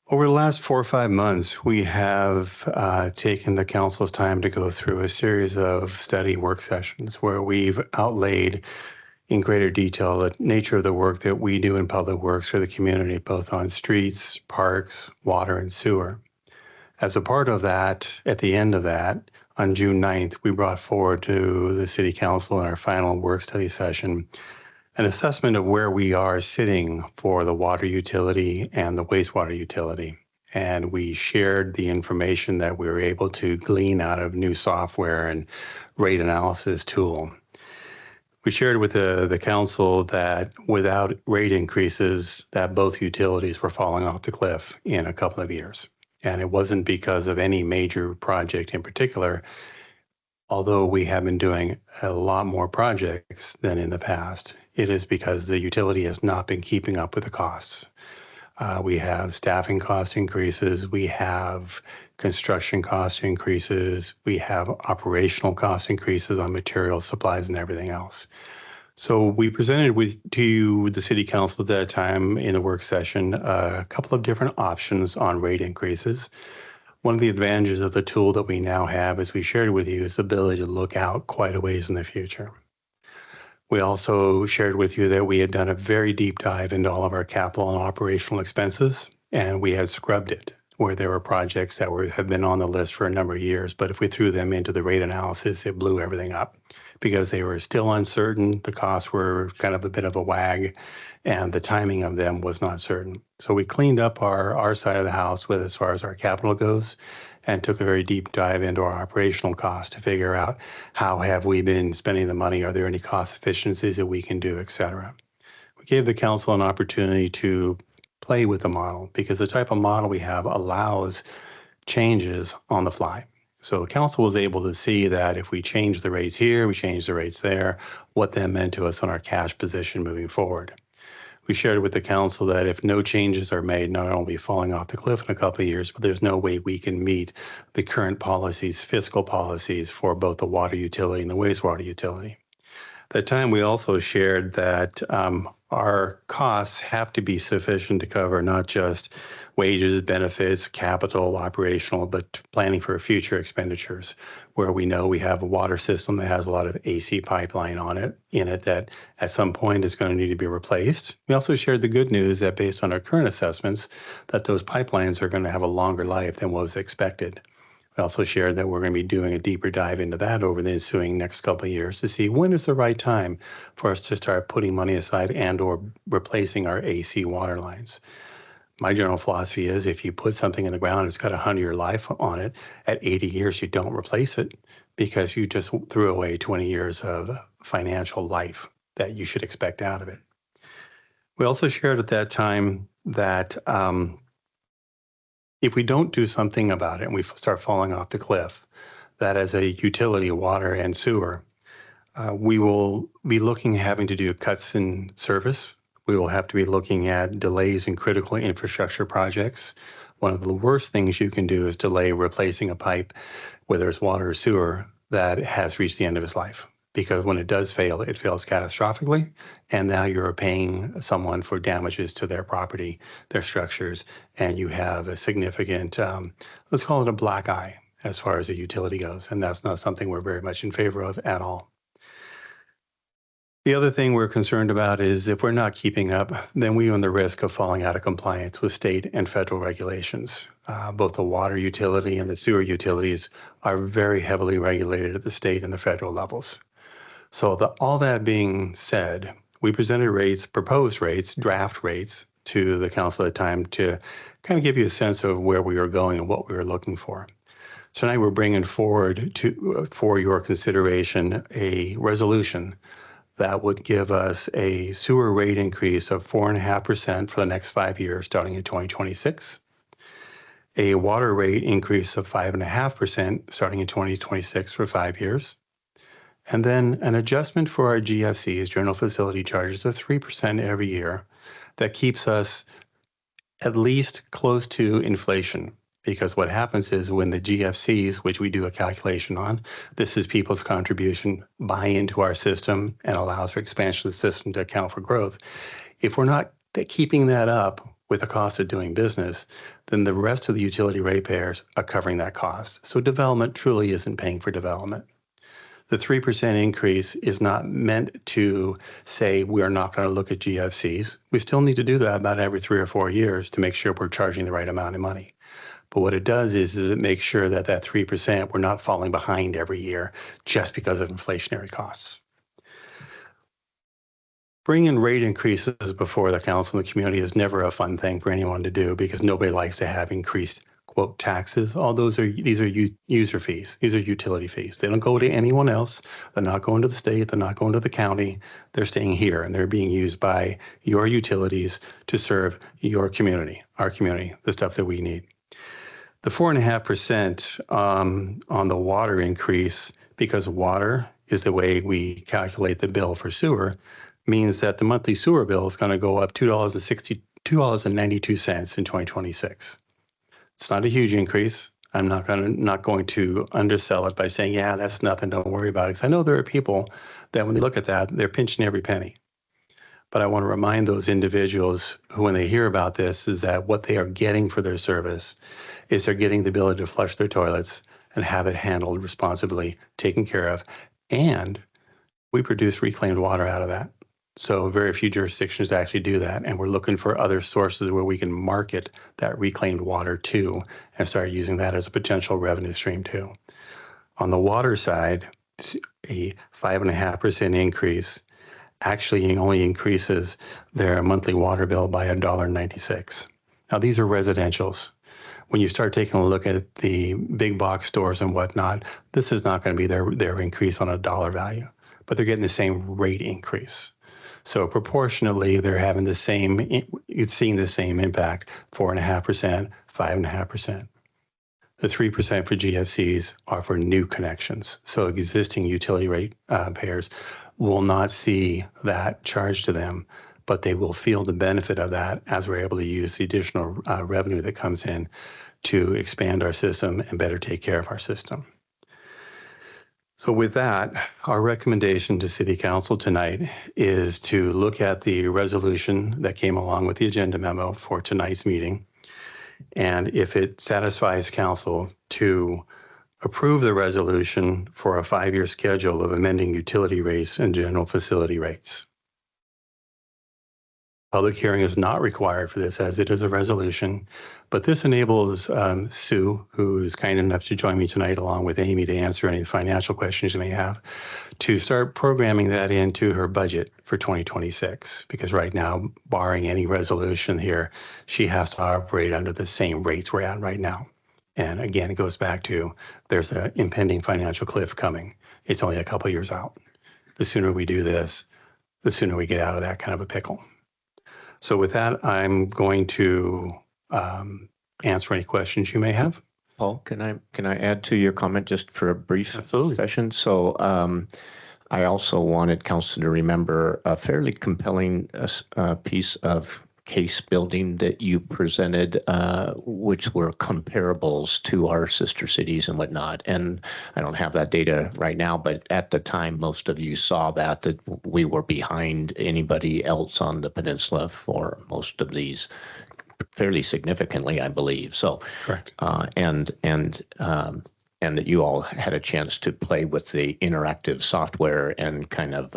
Over the last 4 or 5 months, we have taken the council's time to go through a series of study work sessions where we've outlaid in greater detail the nature of the work that we do in public works for the community, both on streets, parks, water, and sewer. As a part of that, at the end of that, on June 9th, we brought forward to the City Council in our final work study session an assessment of where we are sitting for the water utility and the wastewater utility. And we shared the information that we were able to glean out of new software and rate analysis tool. We shared with the council that without rate increases, that both utilities were falling off the cliff in a couple of years. And it wasn't because of any major project in particular, although we have been doing a lot more projects than in the past. It is because the utility has not been keeping up with the costs. We have staffing cost increases. We have construction cost increases. We have operational cost increases on materials, supplies, and everything else. So we presented to the city council at that time in the work session a couple of different options on rate increases. One of the advantages of the tool that we now have, as we shared with you, is the ability to look out quite a ways in the future. We also shared with you that we had done a very deep dive into all of our capital and operational expenses, and we had scrubbed it where there were projects that have been on the list for a number of years. But if we threw them into the rate analysis, it blew everything up because they were still uncertain. The costs were kind of a bit of a wag, and the timing of them was not certain. So we cleaned up our side of the house with as far as our capital goes, and took a very deep dive into our operational costs to figure out how have we been spending the money, are there any cost efficiencies that we can do, et cetera. We gave the council an opportunity to play with the model because the type of model we have allows changes on the fly. So the council was able to see that if we change the rates here, we change the rates there, what that meant to us on our cash position moving forward. We shared with the council that if no changes are made, not only falling off the cliff in a couple of years, but there's no way we can meet the current policies, fiscal policies for both the water utility and the wastewater utility. At that time, we also shared that our costs have to be sufficient to cover not just wages, benefits, capital, operational, but planning for future expenditures, where we know we have a water system that has a lot of AC pipeline in it that at some point is going to need to be replaced. We also shared the good news that based on our current assessments, that those pipelines are going to have a longer life than was expected. We also shared that we're going to be doing a deeper dive into that over the ensuing next couple of years to see when is the right time for us to start putting money aside and or replacing our AC water lines. My general philosophy is if you put something in the ground, it's got a 100-year life on it. At 80 years, you don't replace it because you just threw away 20 years of financial life that you should expect out of it. We also shared at that time that if we don't do something about it and we start falling off the cliff, that as a utility, water and sewer, we will be having to do cuts in service. We will have to be looking at delays in critical infrastructure projects. One of the worst things you can do is delay replacing a pipe, whether it's water or sewer, that has reached the end of its life. Because when it does fail, it fails catastrophically, and now you're paying someone for damages to their property, their structures, and you have a significant, let's call it a black eye as far as a utility goes, and that's not something we're very much in favor of at all. The other thing we're concerned about is if we're not keeping up, then we run the risk of falling out of compliance with state and federal regulations. Both the water utility and the sewer utilities are very heavily regulated at the state and the federal levels. So all that being said, we presented proposed rates, draft rates to the council at the time to kind of give you a sense of where we were going and what we were looking for. So tonight we're bringing forward for your consideration a resolution that would give us a sewer rate increase of 4.5% for the next 5 years, starting in 2026, a water rate increase of 5.5% starting in 2026 for 5 years, and then an adjustment for our GFCs, general facility charges, of 3% every year that keeps us at least close to inflation. Because what happens is when the GFCs, which we do a calculation on, this is people's contribution, buy into our system and allows for expansion of the system to account for growth. If we're not keeping that up with the cost of doing business, then the rest of the utility ratepayers are covering that cost. So development truly isn't paying for development. The 3% increase is not meant to say we're not going to look at GFCs. We still need to do that about every 3 or 4 years to make sure we're charging the right amount of money. But what it does is it makes sure that 3%, we're not falling behind every year just because of inflationary costs. Bringing rate increases before the council and the community is never a fun thing for anyone to do because nobody likes to have increased, quote, taxes. These are user fees. These are utility fees. They don't go to anyone else. They're not going to the state. They're not going to the county. They're staying here, and they're being used by your utilities to serve your community, our community, the stuff that we need. The 4.5% on the water increase, because water is the way we calculate the bill for sewer, means that the monthly sewer bill is going to go up $2.60 $2.92 in 2026. It's not a huge increase. I'm not going to undersell it by saying, yeah, that's nothing, don't worry about it. Because I know there are people that when they look at that, they're pinching every penny. But I want to remind those individuals who, when they hear about this, is that what they are getting for their service is they're getting the ability to flush their toilets and have it handled responsibly, taken care of. And we produce reclaimed water out of that. So very few jurisdictions actually do that. And we're looking for other sources where we can market that reclaimed water to and start using that as a potential revenue stream too. On the water side, a 5.5% increase actually only increases their monthly water bill by $1.96. Now, these are residentials. When you start taking a look at the big box stores and whatnot, this is not going to be their increase on a dollar value, but they're getting the same rate increase. So proportionately, they're having the same, it's seeing the same impact, 4.5%, 5.5%. The 3% for GFCs are for new connections. So existing utility rate payers will not see that charge to them, but they will feel the benefit of that as we're able to use the additional revenue that comes in to expand our system and better take care of our system. So with that, our recommendation to City Council tonight is to look at the resolution that came along with the agenda memo for tonight's meeting. And if it satisfies Council, to approve the resolution for a 5-year schedule of amending utility rates and general facility rates. Public hearing is not required for this as it is a resolution, but this enables Sue, who is kind enough to join me tonight along with Amy to answer any financial questions you may have, to start programming that into her budget for 2026. Because right now, barring any resolution here, she has to operate under the same rates we're at right now. And again, it goes back to there's an impending financial cliff coming. It's only a couple of years out. The sooner we do this, the sooner we get out of that kind of a pickle. So with that, I'm going to answer any questions you may have. Paul, can I add to your comment just for a brief session? So I also wanted Council to remember a fairly compelling piece of case building that you presented, which were comparables to our sister cities and whatnot. And I don't have that data right now, but at the time, most of you saw that we were behind anybody else on the peninsula for most of these fairly significantly, I believe. So, correct. And that you all had a chance to play with the interactive software and kind of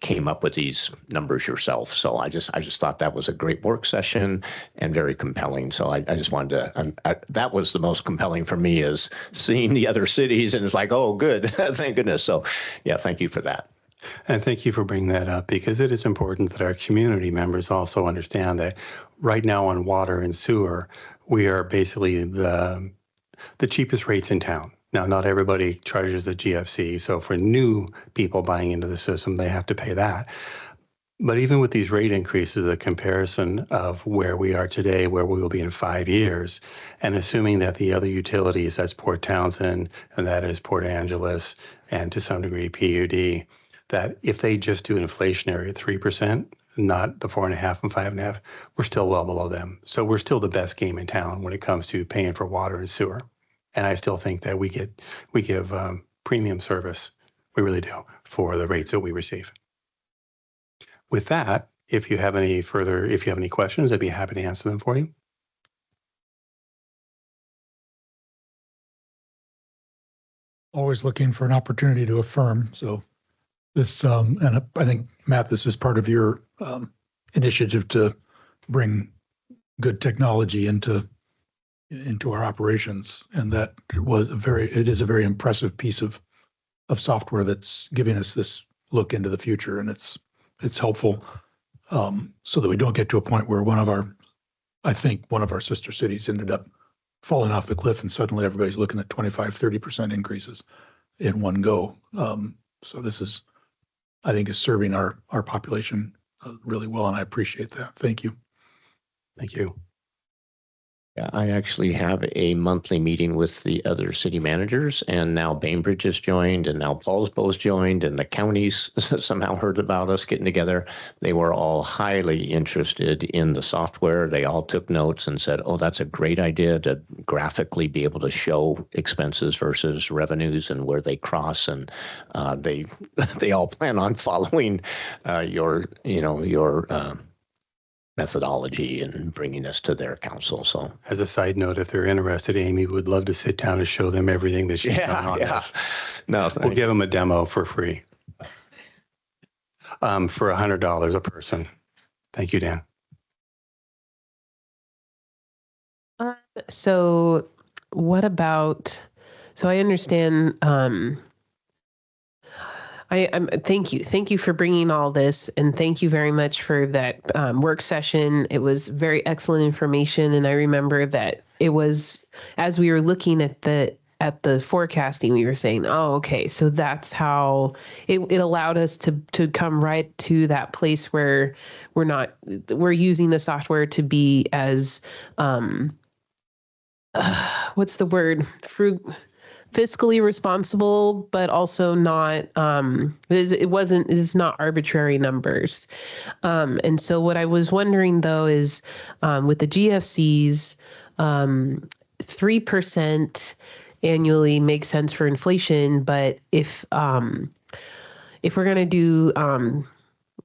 came up with these numbers yourself. So I just thought that was a great work session and very compelling. So I just wanted to, that was the most compelling for me, is seeing the other cities, and it's like, oh, good, thank goodness. So yeah, thank you for that. And thank you for bringing that up, because it is important that our community members also understand that right now on water and sewer, we are basically the cheapest rates in town. Now, not everybody charges the GFC, so for new people buying into the system, they have to pay that. But even with these rate increases, the comparison of where we are today, where we will be in 5 years, and assuming that the other utilities, that's Port Townsend, and that is Port Angeles, and to some degree PUD, that if they just do inflationary at 3%, not the 4.5 and 5.5, we're still well below them. So we're still the best game in town when it comes to paying for water and sewer. And I still think that we give premium service, we really do, for the rates that we receive. With that, if you have any questions, I'd be happy to answer them for you. Always looking for an opportunity to affirm. So this, and I think, Matt, this is part of your initiative to bring good technology into our operations, and that it is a very impressive piece of software that's giving us this look into the future, and it's helpful so that we don't get to a point where one of our sister cities ended up falling off the cliff and suddenly everybody's looking at 25-30% increases in one go. So this is, I think, is serving our population really well, and I appreciate that. Thank you. Thank you. Yeah, I actually have a monthly meeting with the other city managers, and now Bainbridge has joined, and now Paulsbo's joined, and the counties somehow heard about us getting together. They were all highly interested in the software. They all took notes and said, oh, that's a great idea to graphically be able to show expenses versus revenues and where they cross. And they all plan on following your methodology and bringing us to their council. So As a side note, if they're interested, Amy would love to sit down and show them everything that she's done on this. No, We'll give them a demo for free. For $100 a person. Thank you, Dan. So what about, so I understand, thank you for bringing all this, and thank you very much for that work session. It was very excellent information, and I remember that it was, as we were looking at the forecasting, we were saying, oh, okay, so that's how it allowed us to come right to that place where we're using the software to be as what's the word, fiscally responsible, but also not, it's not arbitrary numbers. And so what I was wondering though is, with the GFCs, 3% annually makes sense for inflation, but if we're going to do,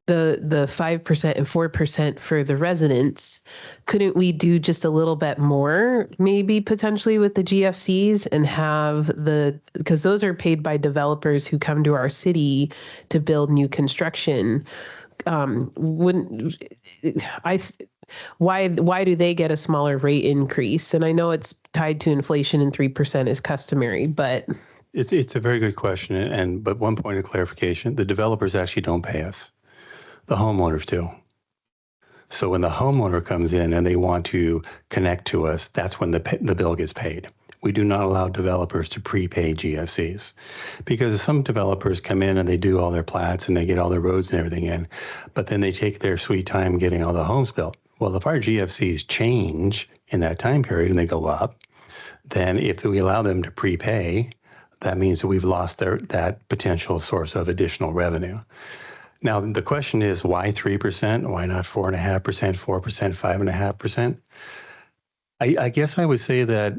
the 5% and 4% for the residents, couldn't we do just a little bit more, maybe potentially with the GFCs, and have because those are paid by developers who come to our city to build new construction. Why do they get a smaller rate increase? And I know it's tied to inflation and 3% is customary, but It's a very good question. But one point of clarification, the developers actually don't pay us. The homeowners do. So when the homeowner comes in and they want to connect to us, that's when the bill gets paid. We do not allow developers to prepay GFCs, because some developers come in and they do all their plats and they get all their roads and everything in, but then they take their sweet time getting all the homes built. Well, if our GFCs change in that time period and they go up, then if we allow them to prepay, that means that we've lost that potential source of additional revenue. Now, the question is, why 3%? Why not 4.5%, 4%, 5.5%? I guess I would say that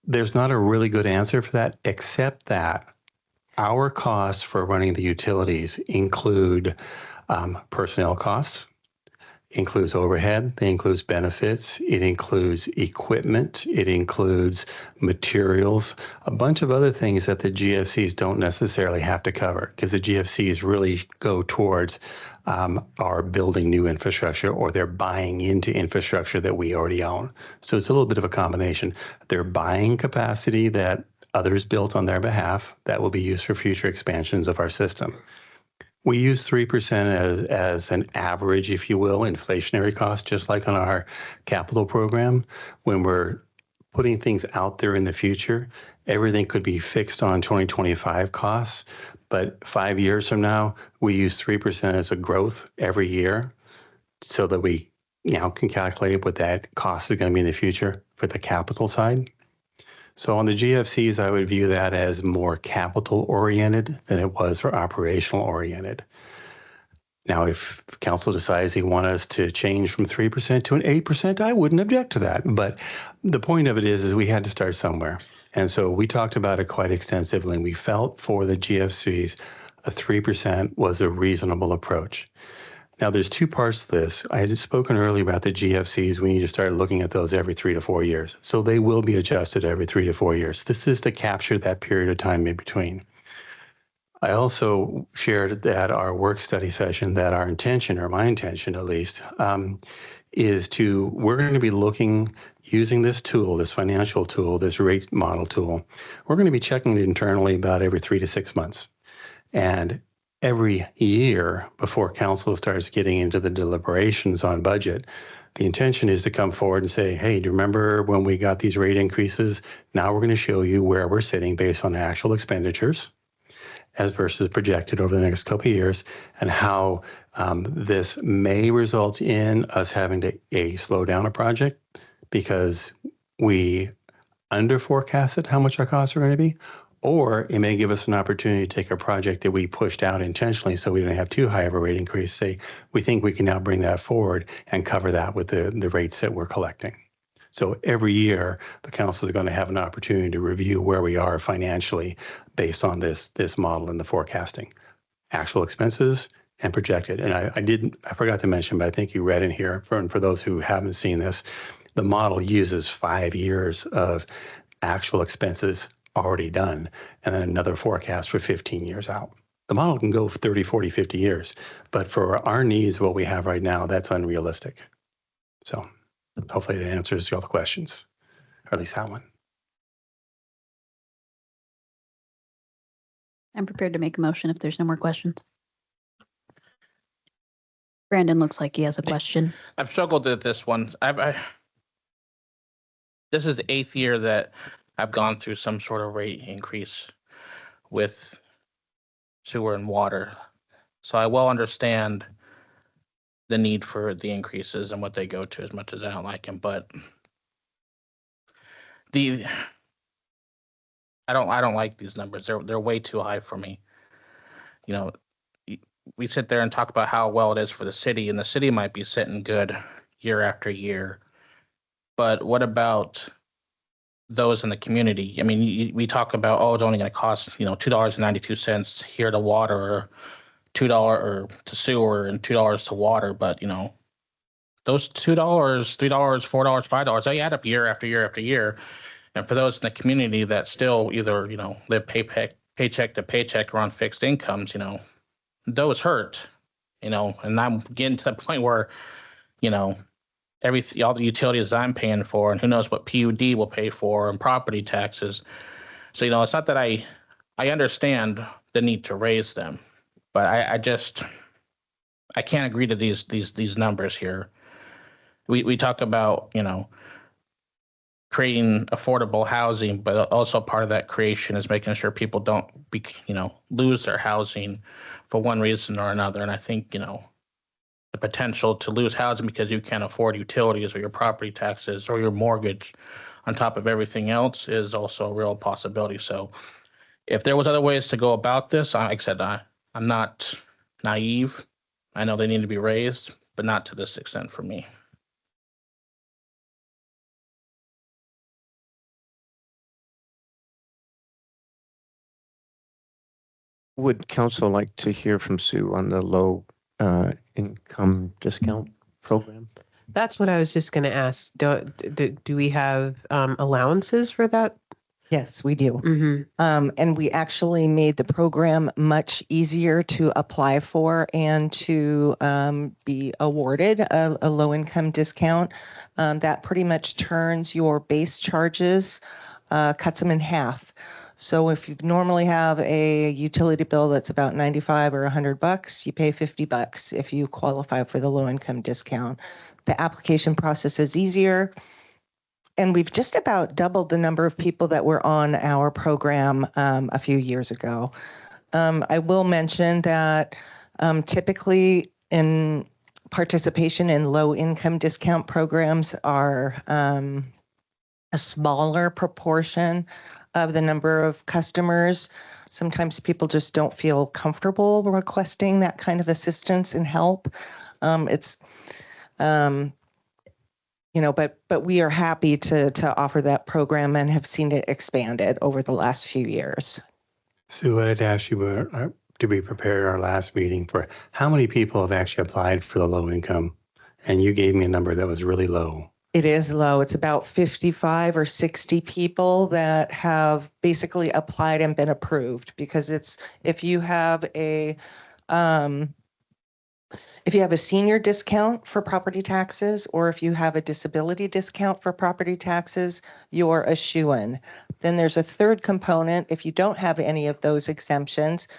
there's not a really good answer for that, except that our costs for running the utilities include personnel costs, includes overhead, it includes benefits, it includes equipment, it includes materials, a bunch of other things that the GFCs don't necessarily have to cover, because the GFCs really go towards our building new infrastructure, or they're buying into infrastructure that we already own. So it's a little bit of a combination. They're buying capacity that others built on their behalf that will be used for future expansions of our system. We use 3% as an average, if you will, inflationary cost, just like on our capital program. When we're putting things out there in the future, everything could be fixed on 2025 costs, but 5 years from now, we use 3% as a growth every year so that we can calculate what that cost is going to be in the future for the capital side. So on the GFCs, I would view that as more capital oriented than it was for operational oriented. Now, if council decides they want us to change from 3% to an 8%, I wouldn't object to that. But the point of it is we had to start somewhere. And so we talked about it quite extensively, and we felt for the GFCs, a 3% was a reasonable approach. Now, there's two parts to this. I had spoken earlier about the GFCs. We need to start looking at those every 3 to 4 years. So they will be adjusted every 3 to 4 years. This is to capture that period of time in between. I also shared at our work study session that our intention, or my intention at least, is we're going to be looking, using this tool, this financial tool, this rate model tool, we're going to be checking it internally about every 3 to 6 months. And every year before council starts getting into the deliberations on budget, the intention is to come forward and say, hey, do you remember when we got these rate increases? Now we're going to show you where we're sitting based on actual expenditures as versus projected over the next couple of years, and how this may result in us having to slow down a project, because we under forecasted how much our costs are going to be, or it may give us an opportunity to take a project that we pushed out intentionally so we didn't have too high of a rate increase. Say, we think we can now bring that forward and cover that with the rates that we're collecting. So every year, the council is going to have an opportunity to review where we are financially based on this model and the forecasting, actual expenses and projected. And I forgot to mention, but I think you read in here, for those who haven't seen this, the model uses 5 years of actual expenses already done, and then another forecast for 15 years out. The model can go 30, 40, 50 years, but for our needs, what we have right now, that's unrealistic. So hopefully that answers all the questions, or at least that one. I'm prepared to make a motion if there's no more questions. Brandon looks like he has a question. I've struggled with this one. This is the 8th year that I've gone through some sort of rate increase with sewer and water. So I well understand the need for the increases and what they go to, as much as I don't like them, but I don't like these numbers. They're way too high for me. You know, we sit there and talk about how well it is for the city, and the city might be sitting good year after year. But what about those in the community? I mean, we talk about, oh, it's only going to cost, $2.92 here to water, or $2 or to sewer, and $2 to water. But, those $2, $3, $4, $5, they add up year after year after year. And for those in the community that still either, live paycheck to paycheck or on fixed incomes, those hurt, and I'm getting to the point where, all the utilities I'm paying for, and who knows what PUD will pay for, and property taxes. So, it's not that I understand the need to raise them, but I can't agree to these numbers here. We talk about, creating affordable housing, but also part of that creation is making sure people don't lose their housing for one reason or another. And I think, the potential to lose housing because you can't afford utilities or your property taxes or your mortgage on top of everything else is also a real possibility. So if there was other ways to go about this, like I said, I'm not naive. I know they need to be raised, but not to this extent for me. Would council like to hear from Sue on the low income discount program? That's what I was just going to ask. Do we have allowances for that? Yes, we do. Mm-hmm. And we actually made the program much easier to apply for and to be awarded a low income discount. That pretty much turns your base charges, cuts them in half. So if you normally have a utility bill that's about $95 or $100, you pay $50 if you qualify for the low income discount. The application process is easier. And we've just about doubled the number of people that were on our program a few years ago. I will mention that typically in participation in low income discount programs are a smaller proportion of the number of customers. Sometimes people just don't feel comfortable requesting that kind of assistance and help. But we are happy to offer that program and have seen it expanded over the last few years. Sue, I had asked you to be prepared at our last meeting for how many people have actually applied for the low income, and you gave me a number that was really low. It is low. It's about 55 or 60 people that have basically applied and been approved, because if you have a senior discount for property taxes, or if you have a disability discount for property taxes, you're a shoo-in. Then there's a third component if you don't have any of those exemptions,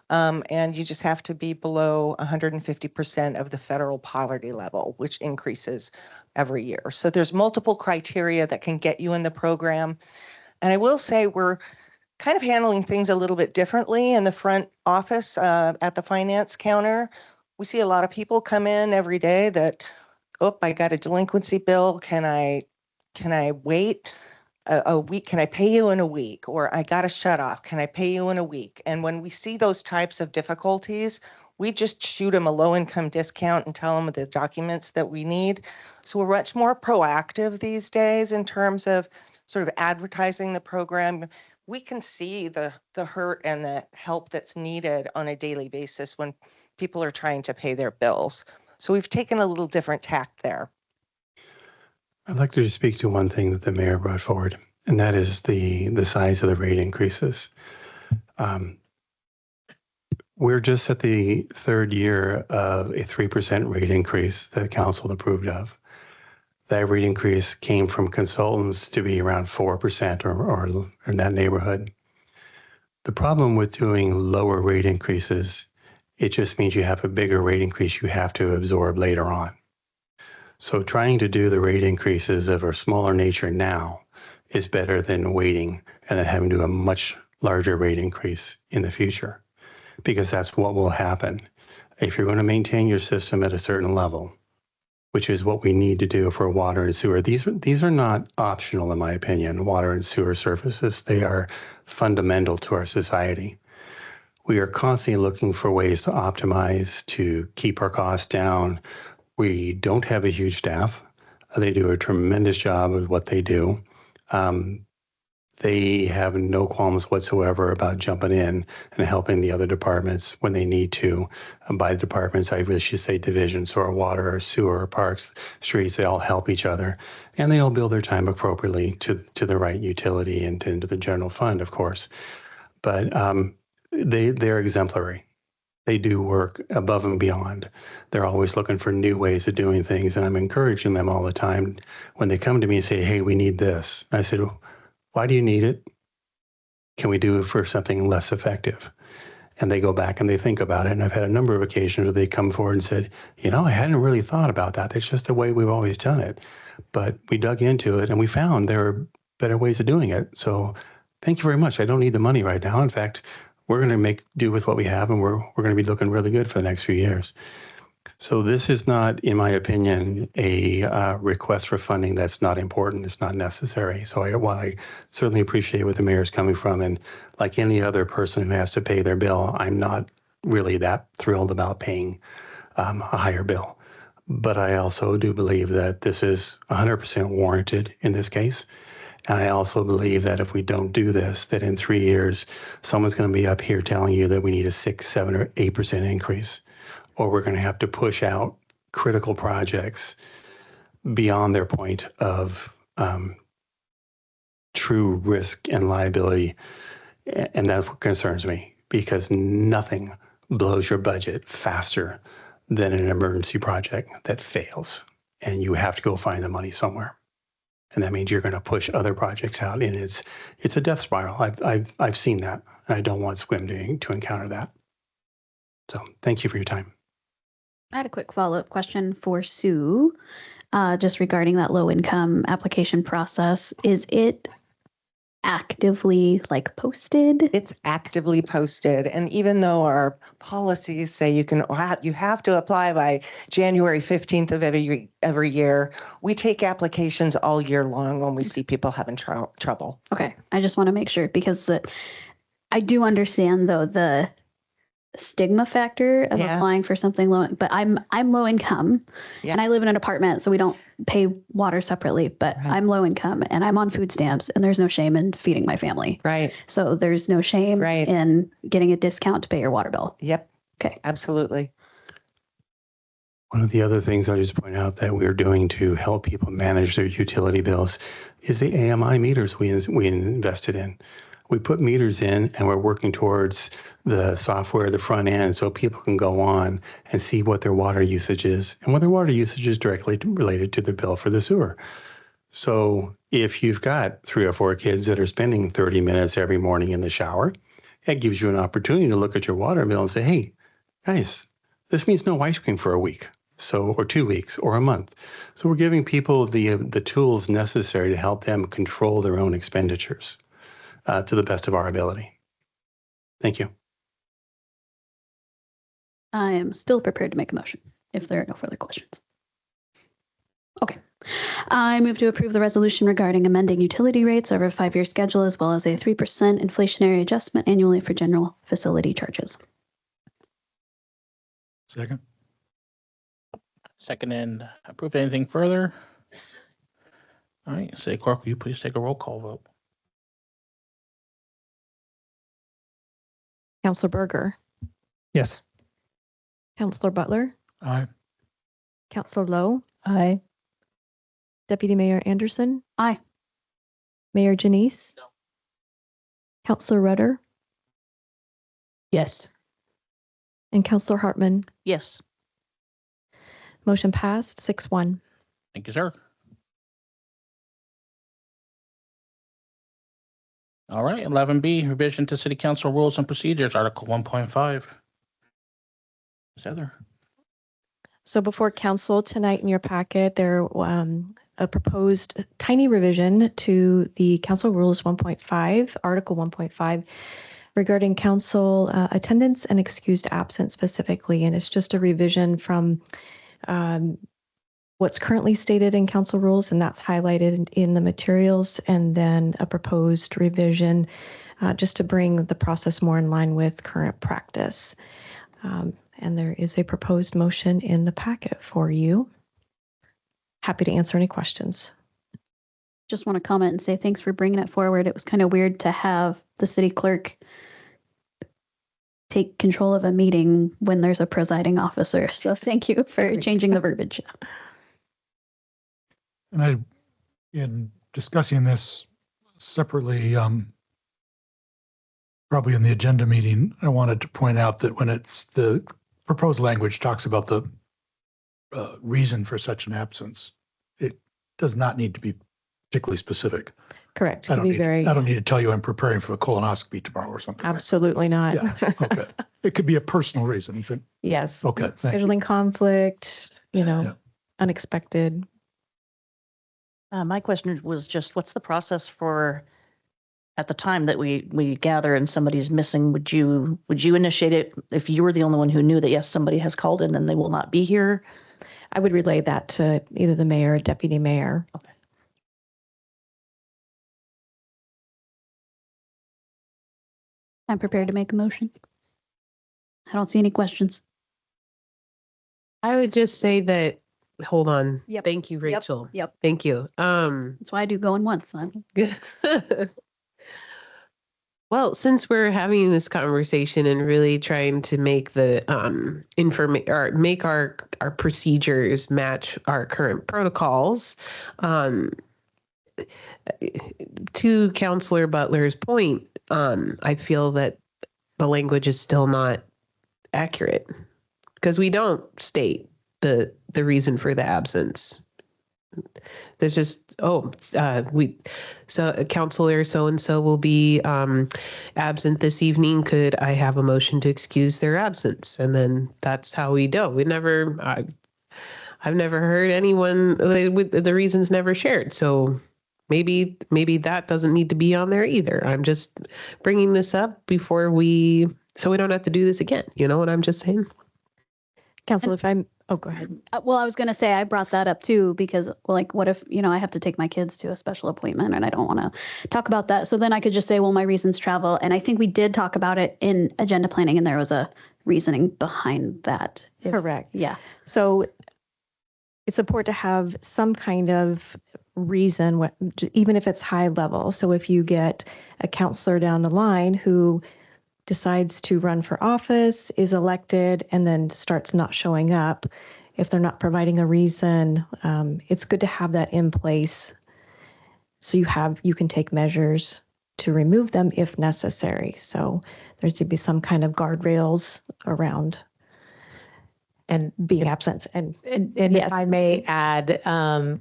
and you just have to be below 150% of the federal poverty level, which increases every year. So there's multiple criteria that can get you in the program. And I will say we're kind of handling things a little bit differently in the front office at the finance counter. We see a lot of people come in every day that, I got a delinquency bill. Can I Can I wait a week? Can I pay you in a week? Or I got a shut off. Can I pay you in a week? And when we see those types of difficulties, we just shoot them a low income discount and tell them the documents that we need. So we're much more proactive these days in terms of sort of advertising the program. We can see the hurt and the help that's needed on a daily basis when people are trying to pay their bills. So we've taken a little different tact there. I'd like to just speak to one thing that the mayor brought forward, and that is the size of the rate increases. We're just at the third year of a 3% rate increase that the council approved of. That rate increase came from consultants to be around 4% or in that neighborhood. The problem with doing lower rate increases, it just means you have a bigger rate increase you have to absorb later on. So trying to do the rate increases of a smaller nature now is better than waiting and then having to do a much larger rate increase in the future, because that's what will happen. If you're going to maintain your system at a certain level, which is what we need to do for water and sewer, these are not optional, in my opinion, water and sewer services. They are fundamental to our society. We are constantly looking for ways to optimize, to keep our costs down. We don't have a huge staff. They do a tremendous job with what they do. They have no qualms whatsoever about jumping in and helping the other departments when they need to. By departments, I really should say divisions, or water, or sewer, or parks, streets, they all help each other. And they all bill their time appropriately to the right utility and into the general fund, of course. But they're exemplary. They do work above and beyond. They're always looking for new ways of doing things. And I'm encouraging them all the time when they come to me and say, hey, we need this. I said, why do you need it? Can we do it for something less effective? And they go back and they think about it. And I've had a number of occasions where they come forward and said, I hadn't really thought about that. That's just the way we've always done it. But we dug into it and we found there are better ways of doing it. So thank you very much. I don't need the money right now. In fact, we're going to make do with what we have, and we're going to be looking really good for the next few years. So this is not, in my opinion, a request for funding that's not important. It's not necessary. So while I certainly appreciate where the mayor is coming from, and like any other person who has to pay their bill, I'm not really that thrilled about paying a higher bill. But I also do believe that this is 100% warranted in this case. And I also believe that if we don't do this, that in 3 years, someone's going to be up here telling you that we need a 6, 7, or 8% increase, or we're going to have to push out critical projects beyond their point of true risk and liability. And that's what concerns me, because nothing blows your budget faster than an emergency project that fails, and you have to go find the money somewhere. And that means you're going to push other projects out, and it's a death spiral. I've seen that, and I don't want SWIM to encounter that. So thank you for your time. I had a quick follow-up question for Sue, just regarding that low-income application process. Is it actively posted? It's actively posted. And even though our policies say you have to apply by January 15th of every year, we take applications all year long when we see people having trouble. Okay. I just want to make sure, because I do understand, though, the stigma factor of applying for something low, but I'm low income and I live in an apartment, so we don't pay water separately, but I'm low income and I'm on food stamps, and there's no shame in feeding my family. Right. So there's no shame in getting a discount to pay your water bill. Yep. Okay. Absolutely. One of the other things I'll just point out that we're doing to help people manage their utility bills is the AMI meters we invested in. We put meters in, and we're working towards the software, the front end, so people can go on and see what their water usage is, and what their water usage is directly related to the bill for the sewer. So if you've got 3 or 4 kids that are spending 30 minutes every morning in the shower, it gives you an opportunity to look at your water bill and say, hey, guys, this means no ice cream for a week, or 2 weeks, or a month. So we're giving people the tools necessary to help them control their own expenditures to the best of our ability. Thank you. I am still prepared to make a motion if there are no further questions. Okay. I move to approve the resolution regarding amending utility rates over a 5-year schedule, as well as a 3% inflationary adjustment annually for general facility charges. Second. Second and approved. Anything further? All right, City Clerk, will you please take a roll call vote? Counselor Berger, Yes. Counselor Butler, Aye. Counselor Lowe, Aye. Deputy Mayor Anderson, Aye. Mayor Janice, Counselor Rudder, Yes. and Counselor Hartman. Yes. Motion passed 6-1. Thank you, sir. All right, 11B, revision to City Council Rules and Procedures, Article 1.5. Ms. Heather. So before council tonight in your packet, there a proposed tiny revision to the Council Rules 1.5, Article 1.5, regarding council attendance and excused absence specifically. And it's just a revision from what's currently stated in council rules, and that's highlighted in the materials, and then a proposed revision just to bring the process more in line with current practice. And there is a proposed motion in the packet for you. Happy to answer any questions. Just want to comment and say thanks for bringing it forward. It was kind of weird to have the city clerk take control of a meeting when there's a presiding officer. So thank you for changing the verbiage. And in discussing this separately, probably in the agenda meeting, I wanted to point out that when it's the proposed language talks about the reason for such an absence, it does not need to be particularly specific. Correct. I Can be very. don't need to tell you I'm preparing for a colonoscopy tomorrow or something. Absolutely not. Yeah. Okay. It could be a personal reason. If it, Yes. Okay. Thank you. Scheduling conflict, Yeah. unexpected. My question was just, what's the process for, at the time that we gather and somebody's missing, would you initiate it if you were the only one who knew that, yes, somebody has called in and they will not be here? I would relay that to either the mayor or deputy mayor. Okay. I'm prepared to make a motion. I don't see any questions. I would just say that, hold on. Yep. Thank you, Rachel. Yep. Thank you. That's why I do going once. Well, since we're having this conversation and really trying to make the or make our procedures match our current protocols, to Counselor Butler's point, I feel that the language is still not accurate because we don't state the reason for the absence. There's just, Counselor so-and-so will be absent this evening. Could I have a motion to excuse their absence? And then that's how we do. I've never heard anyone, the reasons never shared. So maybe that doesn't need to be on there either. I'm just bringing this up so we don't have to do this again. You know what I'm just saying? Council, go ahead. Well, I was going to say I brought that up too, because what if, I have to take my kids to a special appointment and I don't want to talk about that. So then I could just say, well, my reasons travel. And I think we did talk about it in agenda planning and there was a reasoning behind that. Correct. Yeah. So it's important to have some kind of reason, even if it's high level. So if you get a counselor down the line who decides to run for office, is elected, and then starts not showing up, if they're not providing a reason, it's good to have that in place so you can take measures to remove them if necessary. So there's to be some kind of guardrails around and being absent. And yes. If I may add,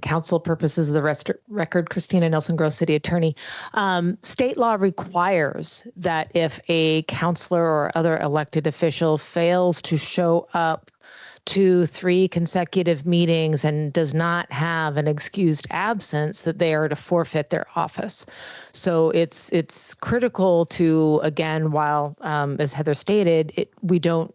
council purposes of the record, Christina Nelson Gross, City Attorney. State law requires that if a counselor or other elected official fails to show up to 3 consecutive meetings and does not have an excused absence, that they are to forfeit their office. So it's critical to, again, while as Heather stated, we don't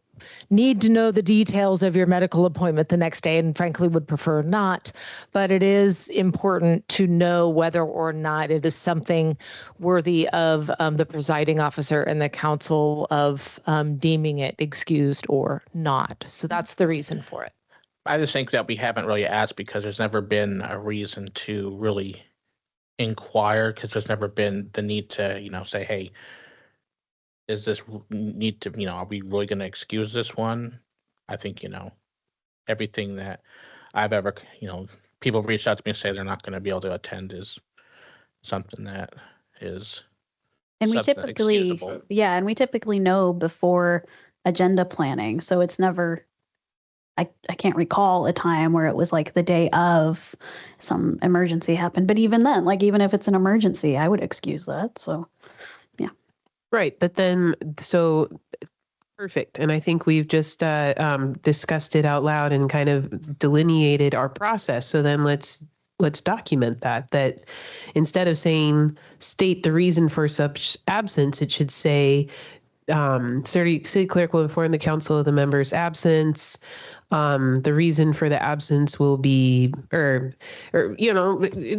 need to know the details of your medical appointment the next day, and frankly would prefer not. But it is important to know whether or not it is something worthy of the presiding officer and the council of deeming it excused or not. So that's the reason for it. I just think that we haven't really asked because there's never been a reason to really inquire, because there's never been the need to, say, hey, is this need to, are we really going to excuse this one? I think, everything that I've ever, people reach out to me and say they're not going to be able to attend is something that is. And we something typically, excusable. and we typically know before agenda planning. So it's never, I can't recall a time where it was like the day of some emergency happened. But even then, like, even if it's an emergency, I would excuse that. So, yeah. Right. But then, so perfect. And I think we've just discussed it out loud and kind of delineated our process. So then let's document that instead of saying state the reason for such absence, it should say city clerk will inform the council of the member's absence. The reason for the absence will be, or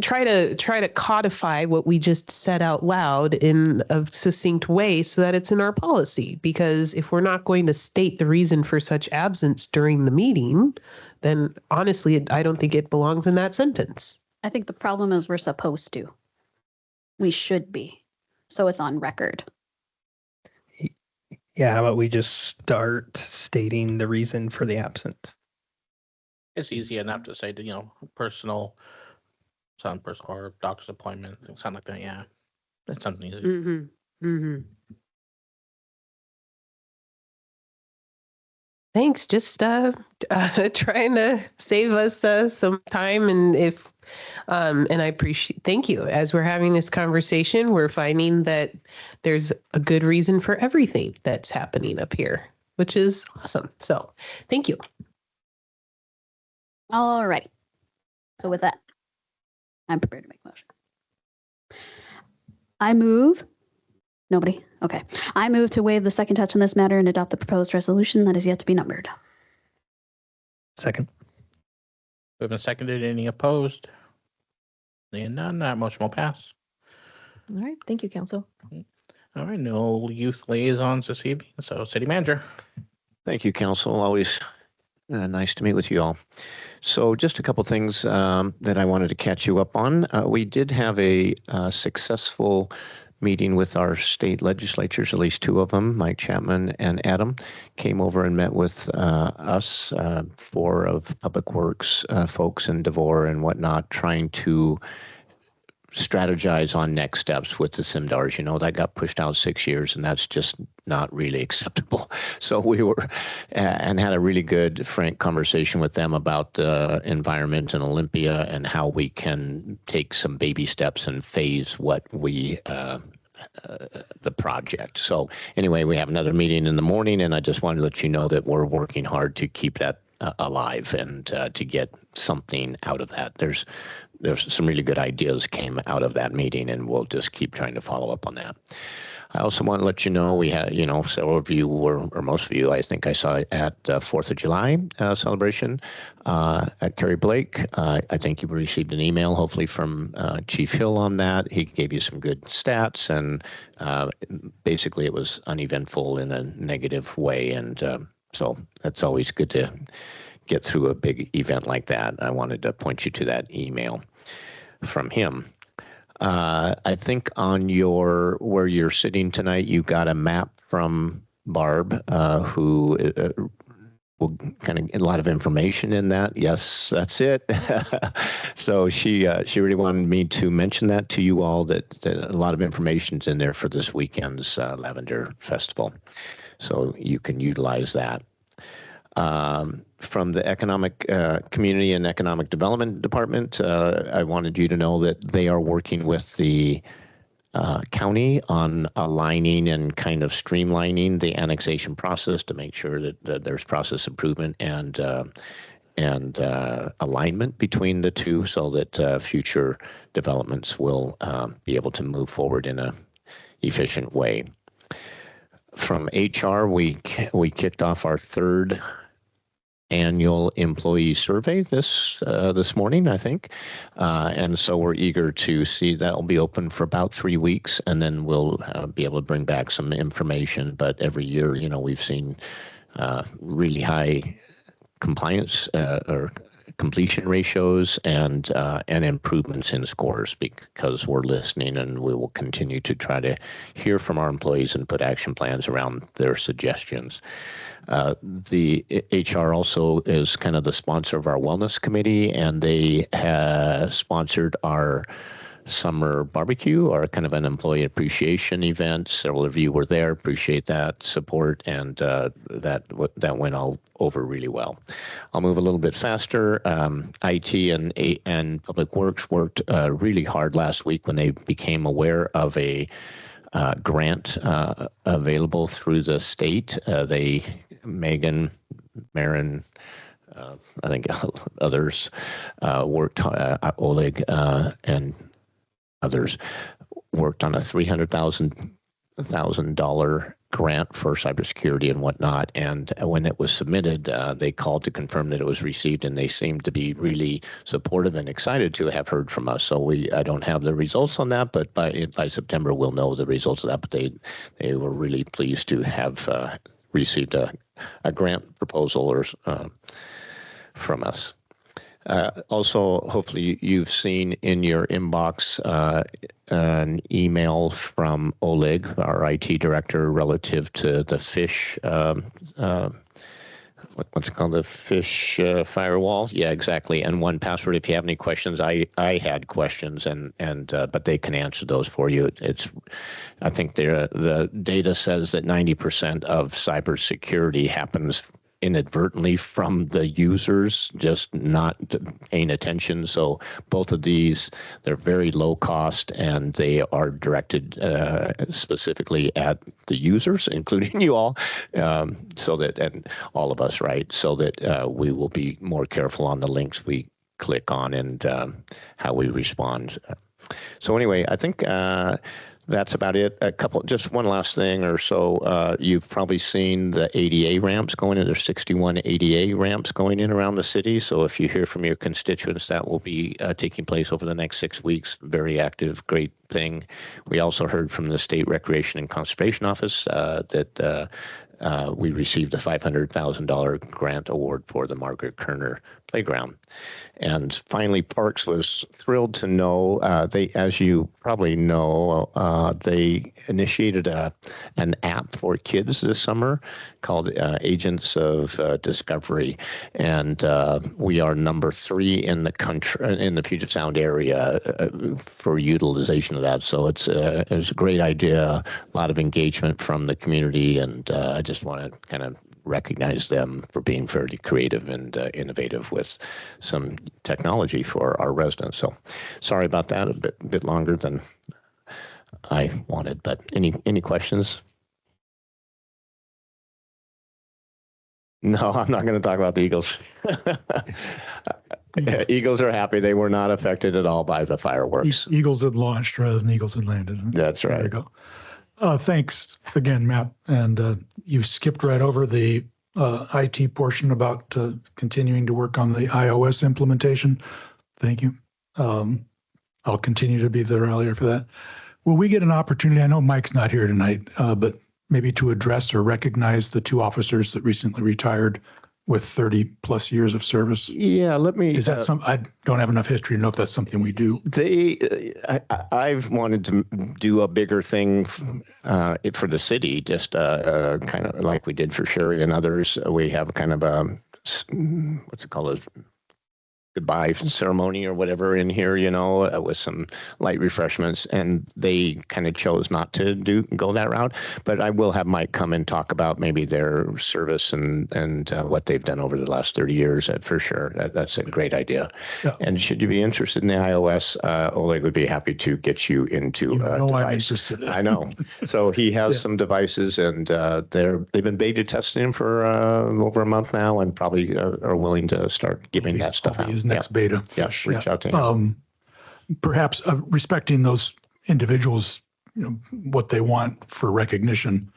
try to codify what we just said out loud in a succinct way so that it's in our policy. Because if we're not going to state the reason for such absence during the meeting, then honestly, I don't think it belongs in that sentence. I think the problem is we're supposed to. We should be. So it's on record. Yeah, how about we just start stating the reason for the absence? It's easy enough to say, personal or doctor's appointment, something like that. Yeah, that's something easy. Mm-hmm. Mm-hmm. Thanks. Just trying to save us some time, and and I appreciate. Thank you. As we're having this conversation, we're finding that there's a good reason for everything that's happening up here, which is awesome. So, thank you. All right. So with that, I'm prepared to make a motion. I move. Nobody? Okay. I move to waive the second touch on this matter and adopt the proposed resolution that is yet to be numbered. Second. Moved and seconded. Any opposed? Seeing none, that motion will pass. All right. Thank you, council. All right. No youth liaisons this evening. So, city manager. Thank you, council. Always nice to meet with you all. So just a couple things that I wanted to catch you up on. We did have a successful meeting with our state legislatures, at least two of them, Mike Chapman and Adam, came over and met with us, four of Public Works folks in DeVore and whatnot, trying to strategize on next steps with the SIMDARs. That got pushed out 6 years, and that's just not really acceptable. So we were and had a really good, frank conversation with them about the environment in Olympia and how we can take some baby steps and phase what we the project. So anyway, we have another meeting in the morning, and I just wanted to let you know that we're working hard to keep that alive and to get something out of that. There's some really good ideas came out of that meeting, and we'll just keep trying to follow up on that. I also want to let you know we had, several of you or most of you, I think I saw at 4th of July celebration at Kerry Blake. I think you received an email, hopefully from Chief Hill on that. He gave you some good stats, and basically it was uneventful in a negative way. And so that's always good to get through a big event like that. I wanted to point you to that email from him. I think on where you're sitting tonight, you got a map from Barb, who will kind of get a lot of information in that. Yes, that's it. So she really wanted me to mention that to you all, that a lot of information's in there for this weekend's Lavender Festival. So you can utilize that. From the Economic Community and Economic Development Department, I wanted you to know that they are working with the county on aligning and kind of streamlining the annexation process to make sure that there's process improvement and alignment between the two, so that future developments will be able to move forward in a efficient way. From HR, we kicked off our third annual employee survey this morning, I think. And so we're eager to see that will be open for about 3 weeks, and then we'll be able to bring back some information. But every year, we've seen really high compliance or completion ratios and improvements in scores, because we're listening, and we will continue to try to hear from our employees and put action plans around their suggestions. The HR also is kind of the sponsor of our wellness committee, and they sponsored our summer barbecue, or kind of an employee appreciation event. Several of you were there. Appreciate that support, and that went all over really well. I'll move a little bit faster. IT and Public Works worked really hard last week when they became aware of a grant available through the state. Megan, Marin, I think others worked, Oleg and others worked on a $300,000 grant for cybersecurity and whatnot. And when it was submitted, they called to confirm that it was received, and they seemed to be really supportive and excited to have heard from us. So I don't have the results on that, but by September we'll know the results of that. But they were really pleased to have received a grant proposal from us. Also, hopefully you've seen in your inbox an email from Oleg, our IT director, relative to the fish, what's it called, the fish firewall? Yeah, exactly. And 1Password. If you have any questions, I had questions, but they can answer those for you. I think the data says that 90% of cybersecurity happens inadvertently from the users just not paying attention. So both of these, they're very low cost, and they are directed specifically at the users, including you all, so that, and all of us, right? So that we will be more careful on the links we click on and how we respond. So anyway, I think that's about it. Just one last thing or so. You've probably seen the ADA ramps going in. There's 61 ADA ramps going in around the city. So if you hear from your constituents, that will be taking place over the next 6 weeks. Very active, great thing. We also heard from the State Recreation and Conservation Office that we received a $500,000 grant award for the Margaret Kerner Playground. And finally, Parks was thrilled to know, as you probably know, they initiated an app for kids this summer called Agents of Discovery. And we are number 3 in the country, in the Puget Sound area, for utilization of that. So it's a great idea, a lot of engagement from the community, and I just want to kind of recognize them for being fairly creative and innovative with some technology for our residents. So sorry about that, a bit longer than I wanted, but any questions? No, I'm not going to talk about the Eagles. Eagles are happy. They were not affected at all by the fireworks. Eagles had launched rather than Eagles had landed. That's right. There you go. Thanks again, Matt. And you skipped right over the IT portion about continuing to work on the iOS implementation. Thank you. I'll continue to be the rallier for that. Will we get an opportunity? I know Mike's not here tonight, but maybe to address or recognize the 2 officers that recently retired with 30 plus years of service? Yeah, let me. Is that I don't have enough history to know if that's something we do. I've wanted to do a bigger thing for the city, just kind of like we did for Sherry and others. We have kind of a, what's it called? Goodbye ceremony or whatever in here, with some light refreshments, and they kind of chose not to go that route. But I will have Mike come and talk about maybe their service and what they've done over the last 30 years for sure. That's a great idea. Yeah. And should you be interested in the iOS, Oleg would be happy to get you into a device. I'm interested. I know. So he has some devices, and they've been beta testing for over a month now, and probably are willing to start giving that stuff out. Next beta. Yeah, reach out to him. Perhaps respecting those individuals, what they want for recognition.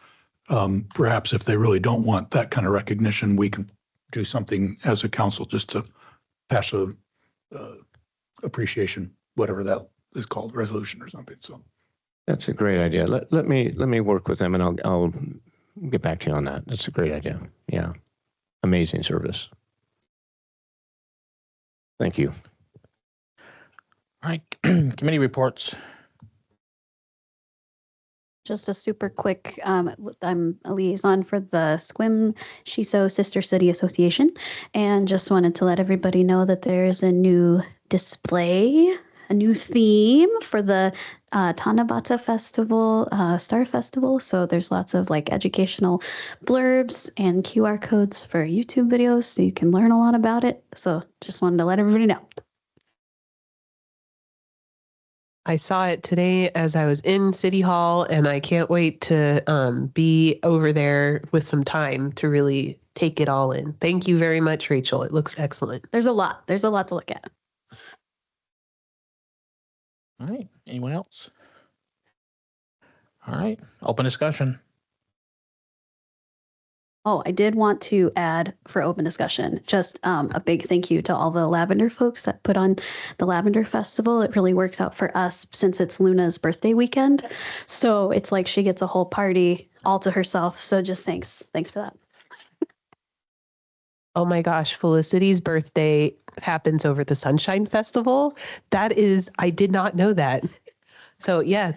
perhaps if they really don't want that kind of recognition, we can do something as a council just to pass a appreciation, whatever that is called, resolution or something. So That's a great idea. Let me work with them, and I'll get back to you on that. That's a great idea. Yeah, amazing service. Thank you. All right, committee reports. Just a super quick, I'm a liaison for the SQUIM SHISO Sister City Association, and just wanted to let everybody know that there's a new display, a new theme for the Tanabata Festival, Star Festival. So there's lots of like educational blurbs and QR codes for YouTube videos, so you can learn a lot about it. So just wanted to let everybody know. I saw it today as I was in City Hall, and I can't wait to be over there with some time to really take it all in. Thank you very much, Rachel. It looks excellent. There's a lot to look at. All right, anyone else? All right, open discussion. Oh, I did want to add for open discussion, just a big thank you to all the lavender folks that put on the Lavender Festival. It really works out for us since it's Luna's birthday weekend. So it's like she gets a whole party all to herself. So just thanks. Thanks for that. Oh my gosh, Felicity's birthday happens over the Sunshine Festival. I did not know that. So yeah,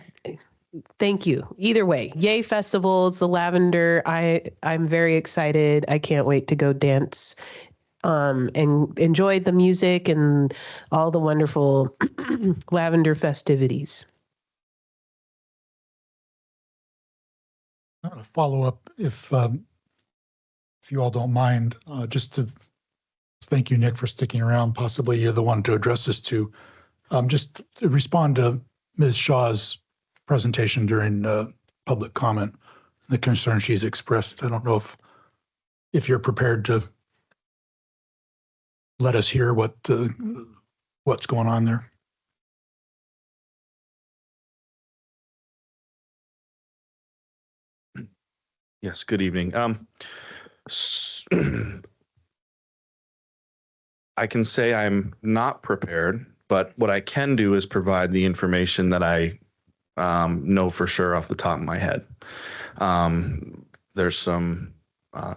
thank you. Either way, yay festivals, the lavender. I'm very excited. I can't wait to go dance and enjoy the music and all the wonderful lavender festivities. a follow up, if you all don't mind, just to thank you, Nick, for sticking around. Possibly you're the one to address this to. Just to respond to Ms. Shaw's presentation during public comment, the concern she's expressed. I don't know if you're prepared to let us hear what's going on there. Yes, good evening. I can say I'm not prepared, but what I can do is provide the information that I know for sure off the top of my head. There's some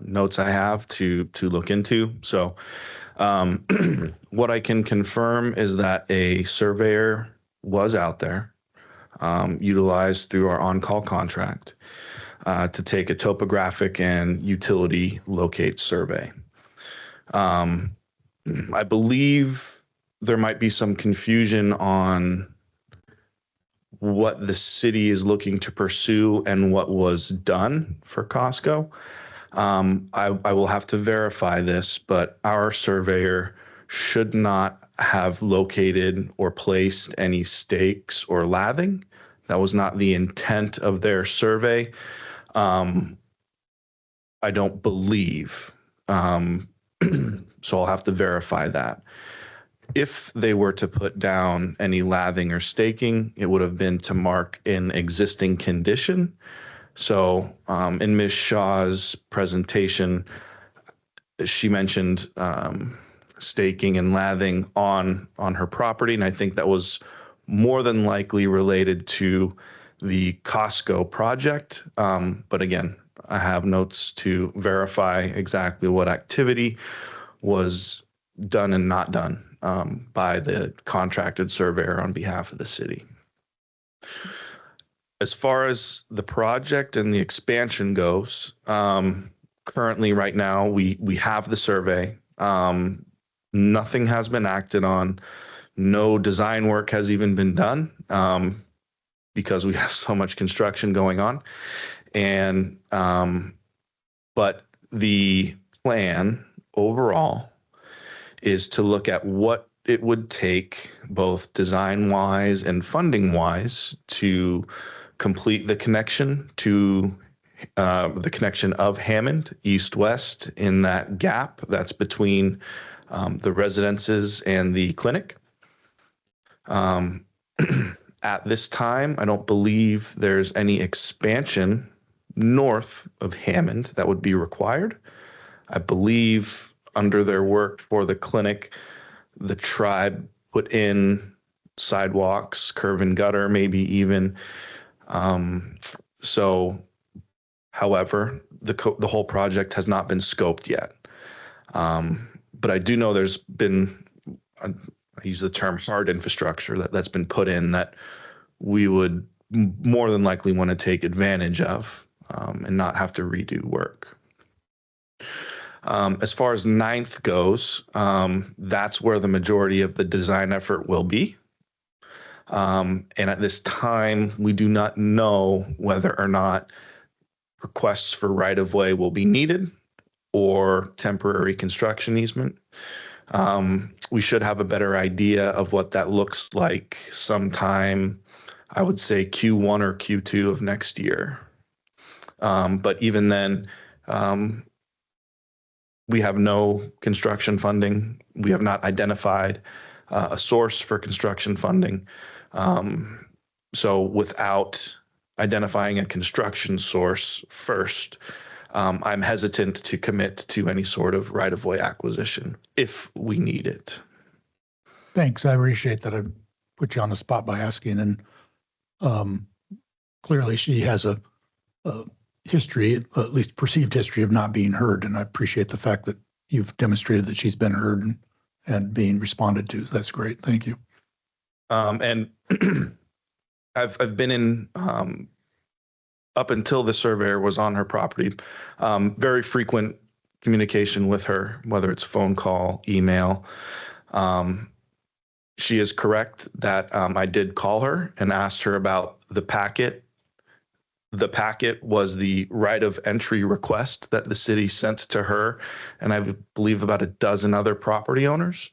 notes I have to look into. So what I can confirm is that a surveyor was out there, utilized through our on-call contract, to take a topographic and utility locate survey. I believe there might be some confusion on what the city is looking to pursue and what was done for Costco. I will have to verify this, but our surveyor should not have located or placed any stakes or lathing. That was not the intent of their survey. I don't believe. So I'll have to verify that. If they were to put down any lathing or staking, it would have been to mark an existing condition. So in Ms. Shaw's presentation, she mentioned staking and lathing on her property, and I think that was more than likely related to the Costco project. But again, I have notes to verify exactly what activity was done and not done by the contracted surveyor on behalf of the city. As far as the project and the expansion goes, currently right now we have the survey. Nothing has been acted on. No design work has even been done because we have so much construction going on. And but the plan overall is to look at what it would take, both design-wise and funding-wise, to complete the connection to the connection of Hammond east-west in that gap that's between the residences and the clinic. At this time, I don't believe there's any expansion north of Hammond that would be required. I believe under their work for the clinic, the tribe put in sidewalks, curb and gutter, maybe even. However, the whole project has not been scoped yet. But I do know there's been, I use the term hard infrastructure that's been put in that we would more than likely want to take advantage of and not have to redo work. As far as 9th goes, that's where the majority of the design effort will be. And at this time, we do not know whether or not requests for right-of-way will be needed or temporary construction easement. We should have a better idea of what that looks like sometime, I would say Q1 or Q2 of next year. But even then, we have no construction funding. We have not identified a source for construction funding. So without identifying a construction source first, I'm hesitant to commit to any sort of right-of-way acquisition if we need it. Thanks. I appreciate that I put you on the spot by asking. And clearly she has a history, at least perceived history, of not being heard. And I appreciate the fact that you've demonstrated that she's been heard and being responded to. That's great. Thank you. And I've been in, up until the surveyor was on her property, very frequent communication with her, whether it's phone call, email. She is correct that I did call her and asked her about the packet. The packet was the right of entry request that the city sent to her, and I believe about a dozen other property owners,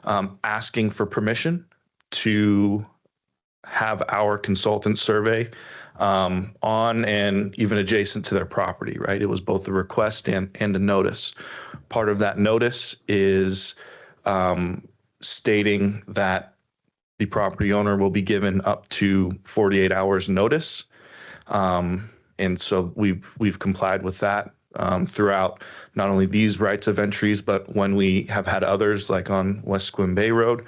asking for permission to have our consultant survey on and even adjacent to their property, right? It was both a request and a notice. Part of that notice is stating that the property owner will be given up to 48 hours notice. And so we've complied with that throughout not only these rights of entries, but when we have had others like on West Squim Bay Road.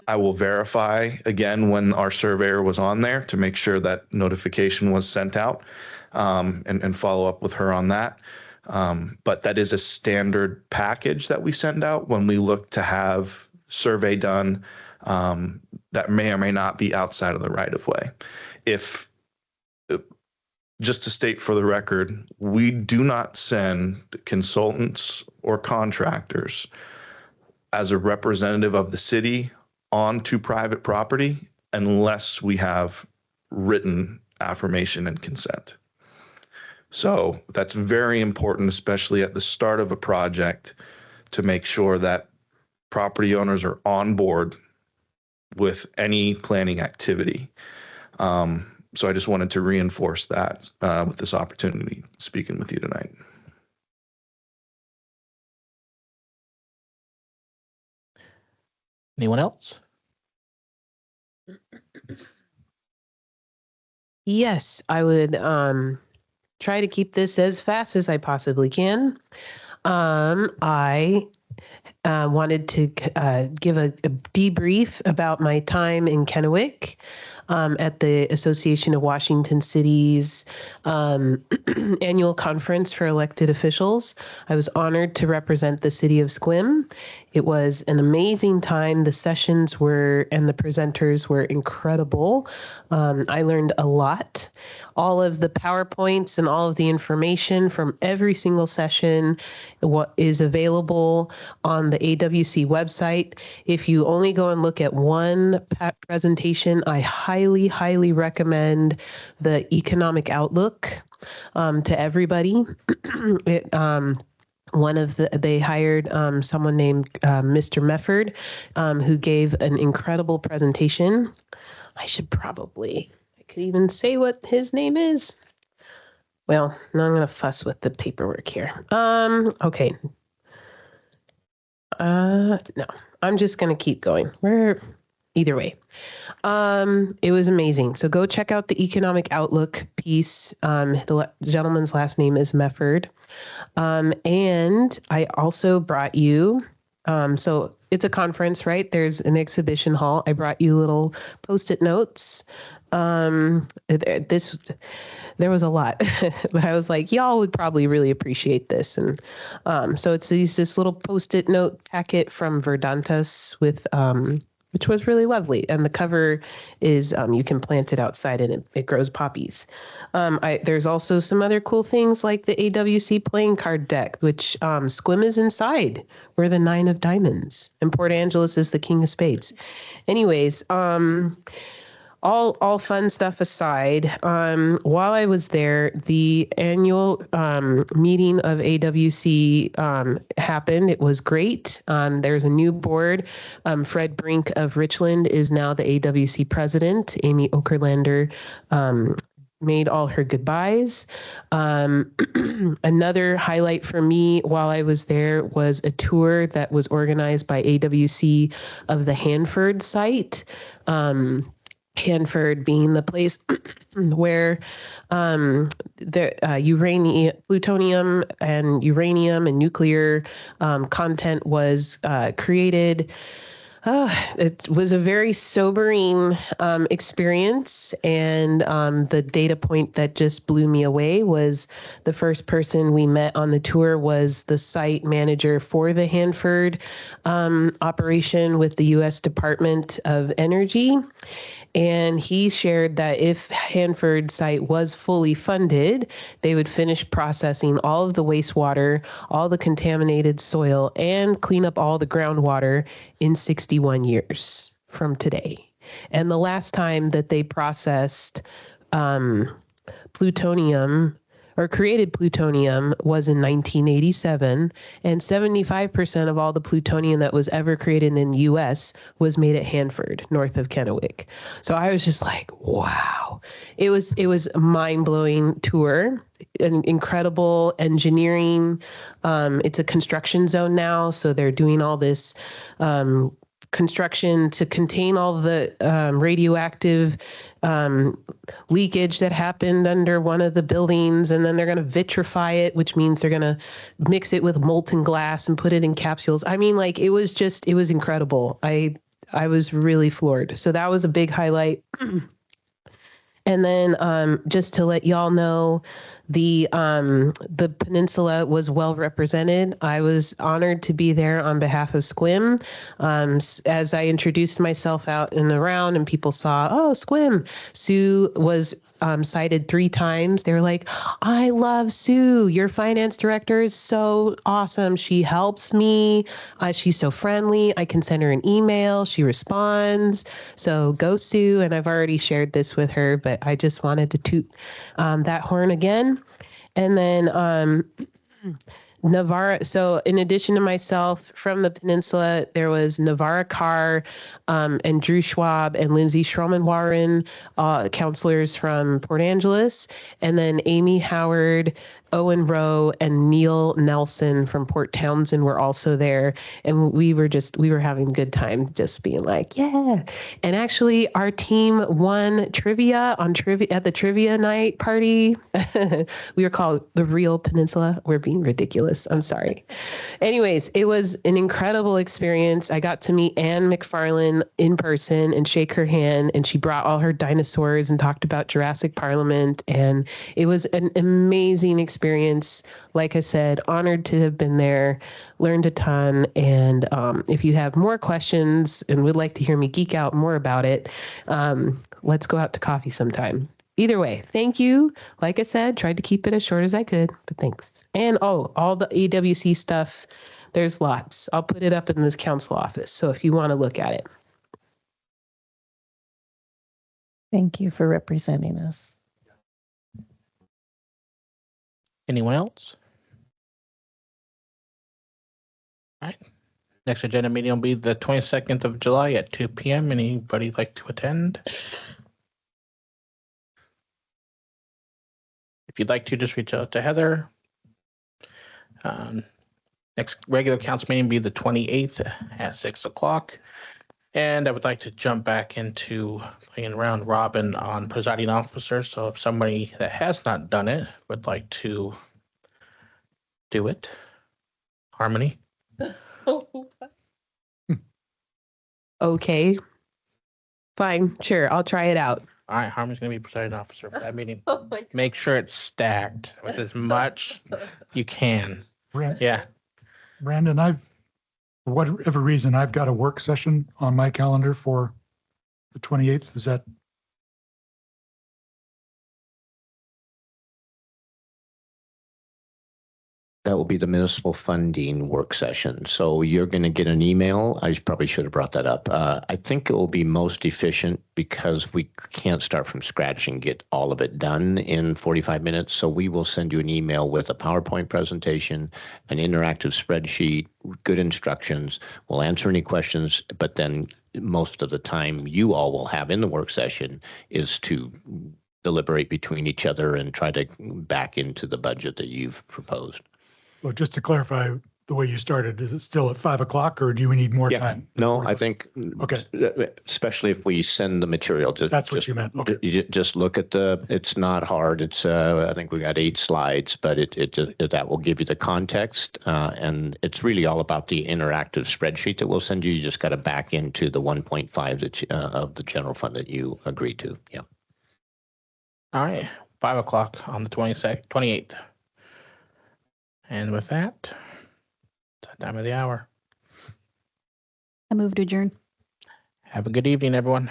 I will verify again when our surveyor was on there to make sure that notification was sent out and follow up with her on that. But that is a standard package that we send out when we look to have survey done that may or may not be outside of the right of way. Just to state for the record, we do not send consultants or contractors as a representative of the city onto private property unless we have written affirmation and consent. So that's very important, especially at the start of a project, to make sure that property owners are on board with any planning activity. So I just wanted to reinforce that with this opportunity speaking with you tonight. Anyone else? Yes, I would try to keep this as fast as I possibly can. I wanted to give a debrief about my time in Kennewick at the Association of Washington Cities annual conference for elected officials. I was honored to represent the city of Sequim. It was an amazing time. The sessions and the presenters were incredible. I learned a lot. All of the PowerPoints and all of the information from every single session what is available on the AWC website. If you only go and look at one presentation, I highly, highly recommend the economic outlook to everybody. They hired someone named Mr. Mefford, who gave an incredible presentation. I could even say what his name is. Well, now I'm going to fuss with the paperwork here. Okay. No, I'm just going to keep going. either way. It was amazing. So go check out the economic outlook piece. The gentleman's last name is Mefford. And I also brought you, so it's a conference, right? There's an exhibition hall. I brought you little Post-it notes. There was a lot, but I was like, y'all would probably really appreciate this. And so it's this little Post-it note packet from Verdantas with, which was really lovely. And the cover is, you can plant it outside and it grows poppies. There's also some other cool things like the AWC playing card deck, which Squim is inside. We're the 9 of diamonds and Port Angeles is the king of spades. Anyways, all fun stuff aside, while I was there, the annual meeting of AWC happened. It was great. There's a new board. Fred Brink of Richland is now the AWC president. Amy Okerlander made all her goodbyes. Another highlight for me while I was there was a tour that was organized by AWC of the Hanford site. Hanford being the place where the plutonium and uranium and nuclear content was created. It was a very sobering experience. And the data point that just blew me away was the first person we met on the tour was the site manager for the Hanford operation with the U.S. Department of Energy. And he shared that if Hanford site was fully funded, they would finish processing all of the wastewater, all the contaminated soil, and clean up all the groundwater in 61 years from today. And the last time that they processed plutonium or created plutonium was in 1987, and 75% of all the plutonium that was ever created in the U.S. was made at Hanford, north of Kennewick. So I was just like, wow. It was a mind-blowing tour, an incredible engineering. It's a construction zone now, so they're doing all this construction to contain all the radioactive leakage that happened under one of the buildings, and then they're going to vitrify it, which means they're going to mix it with molten glass and put it in capsules. I mean, like, it was incredible. I was really floored. So that was a big highlight. And then just to let y'all know, the peninsula was well represented. I was honored to be there on behalf of SQUIM. As I introduced myself out and around and people saw, oh, SQUIM, Sue was cited 3 times. They were like, I love Sue. Your finance director is so awesome. She helps me. She's so friendly. I can send her an email. She responds. So go Sue. And I've already shared this with her, but I just wanted to toot that horn again. And then Navarra. So in addition to myself from the peninsula, there was Navarra Carr and Drew Schwab and Lindsay Schroman-Warren, counselors from Port Angeles, and then Amy Howard, Owen Rowe, and Neil Nelson from Port Townsend were also there. And we were having a good time just being like, yeah. And actually our team won at the trivia night party. We were called the Real Peninsula. We're being ridiculous. I'm sorry. Anyways, it was an incredible experience. I got to meet Anne McFarlane in person and shake her hand, and she brought all her dinosaurs and talked about Jurassic Parliament. And it was an amazing experience. Like I said, honored to have been there, learned a ton. And if you have more questions and would like to hear me geek out more about it, let's go out to coffee sometime. Either way, thank you. Like I said, tried to keep it as short as I could, but thanks. And all the AWC stuff, there's lots. I'll put it up in this council office. So if you want to look at it. Thank you for representing us. Anyone else? All right. Next agenda meeting will be the 22nd of July at 2 p.m. Anybody like to attend? If you'd like to, just reach out to Heather. Next regular council meeting will be the 28th at 6 o'clock. And I would like to jump back into playing round robin on presiding officer. So if somebody that has not done it would like to do it. Harmony. Okay. Fine. Sure. I'll try it out. All right, Harmony's going to be presiding officer for that meeting. Make sure it's stacked with as much you can. Yeah. Brandon, for whatever reason, I've got a work session on my calendar for the 28th. Is that? That will be the municipal funding work session. So you're going to get an email. I probably should have brought that up. I think it will be most efficient because we can't start from scratch and get all of it done in 45 minutes. So we will send you an email with a PowerPoint presentation, an interactive spreadsheet, good instructions. We'll answer any questions, but then most of the time you all will have in the work session is to deliberate between each other and try to back into the budget that you've proposed. Well, just to clarify the way you started, is it still at 5 o'clock or do we need more time? No, I think, Okay. especially if we send the material. That's what you meant. Okay. You just look at it's not hard. It's, I think we got 8 slides, but that will give you the context. And it's really all about the interactive spreadsheet that we'll send you. You just got to back into the 1.5 of the general fund that you agreed to. Yeah. All right, 5 o'clock on the 28th. And with that, it's that time of the hour. I move to adjourn. Have a good evening, everyone.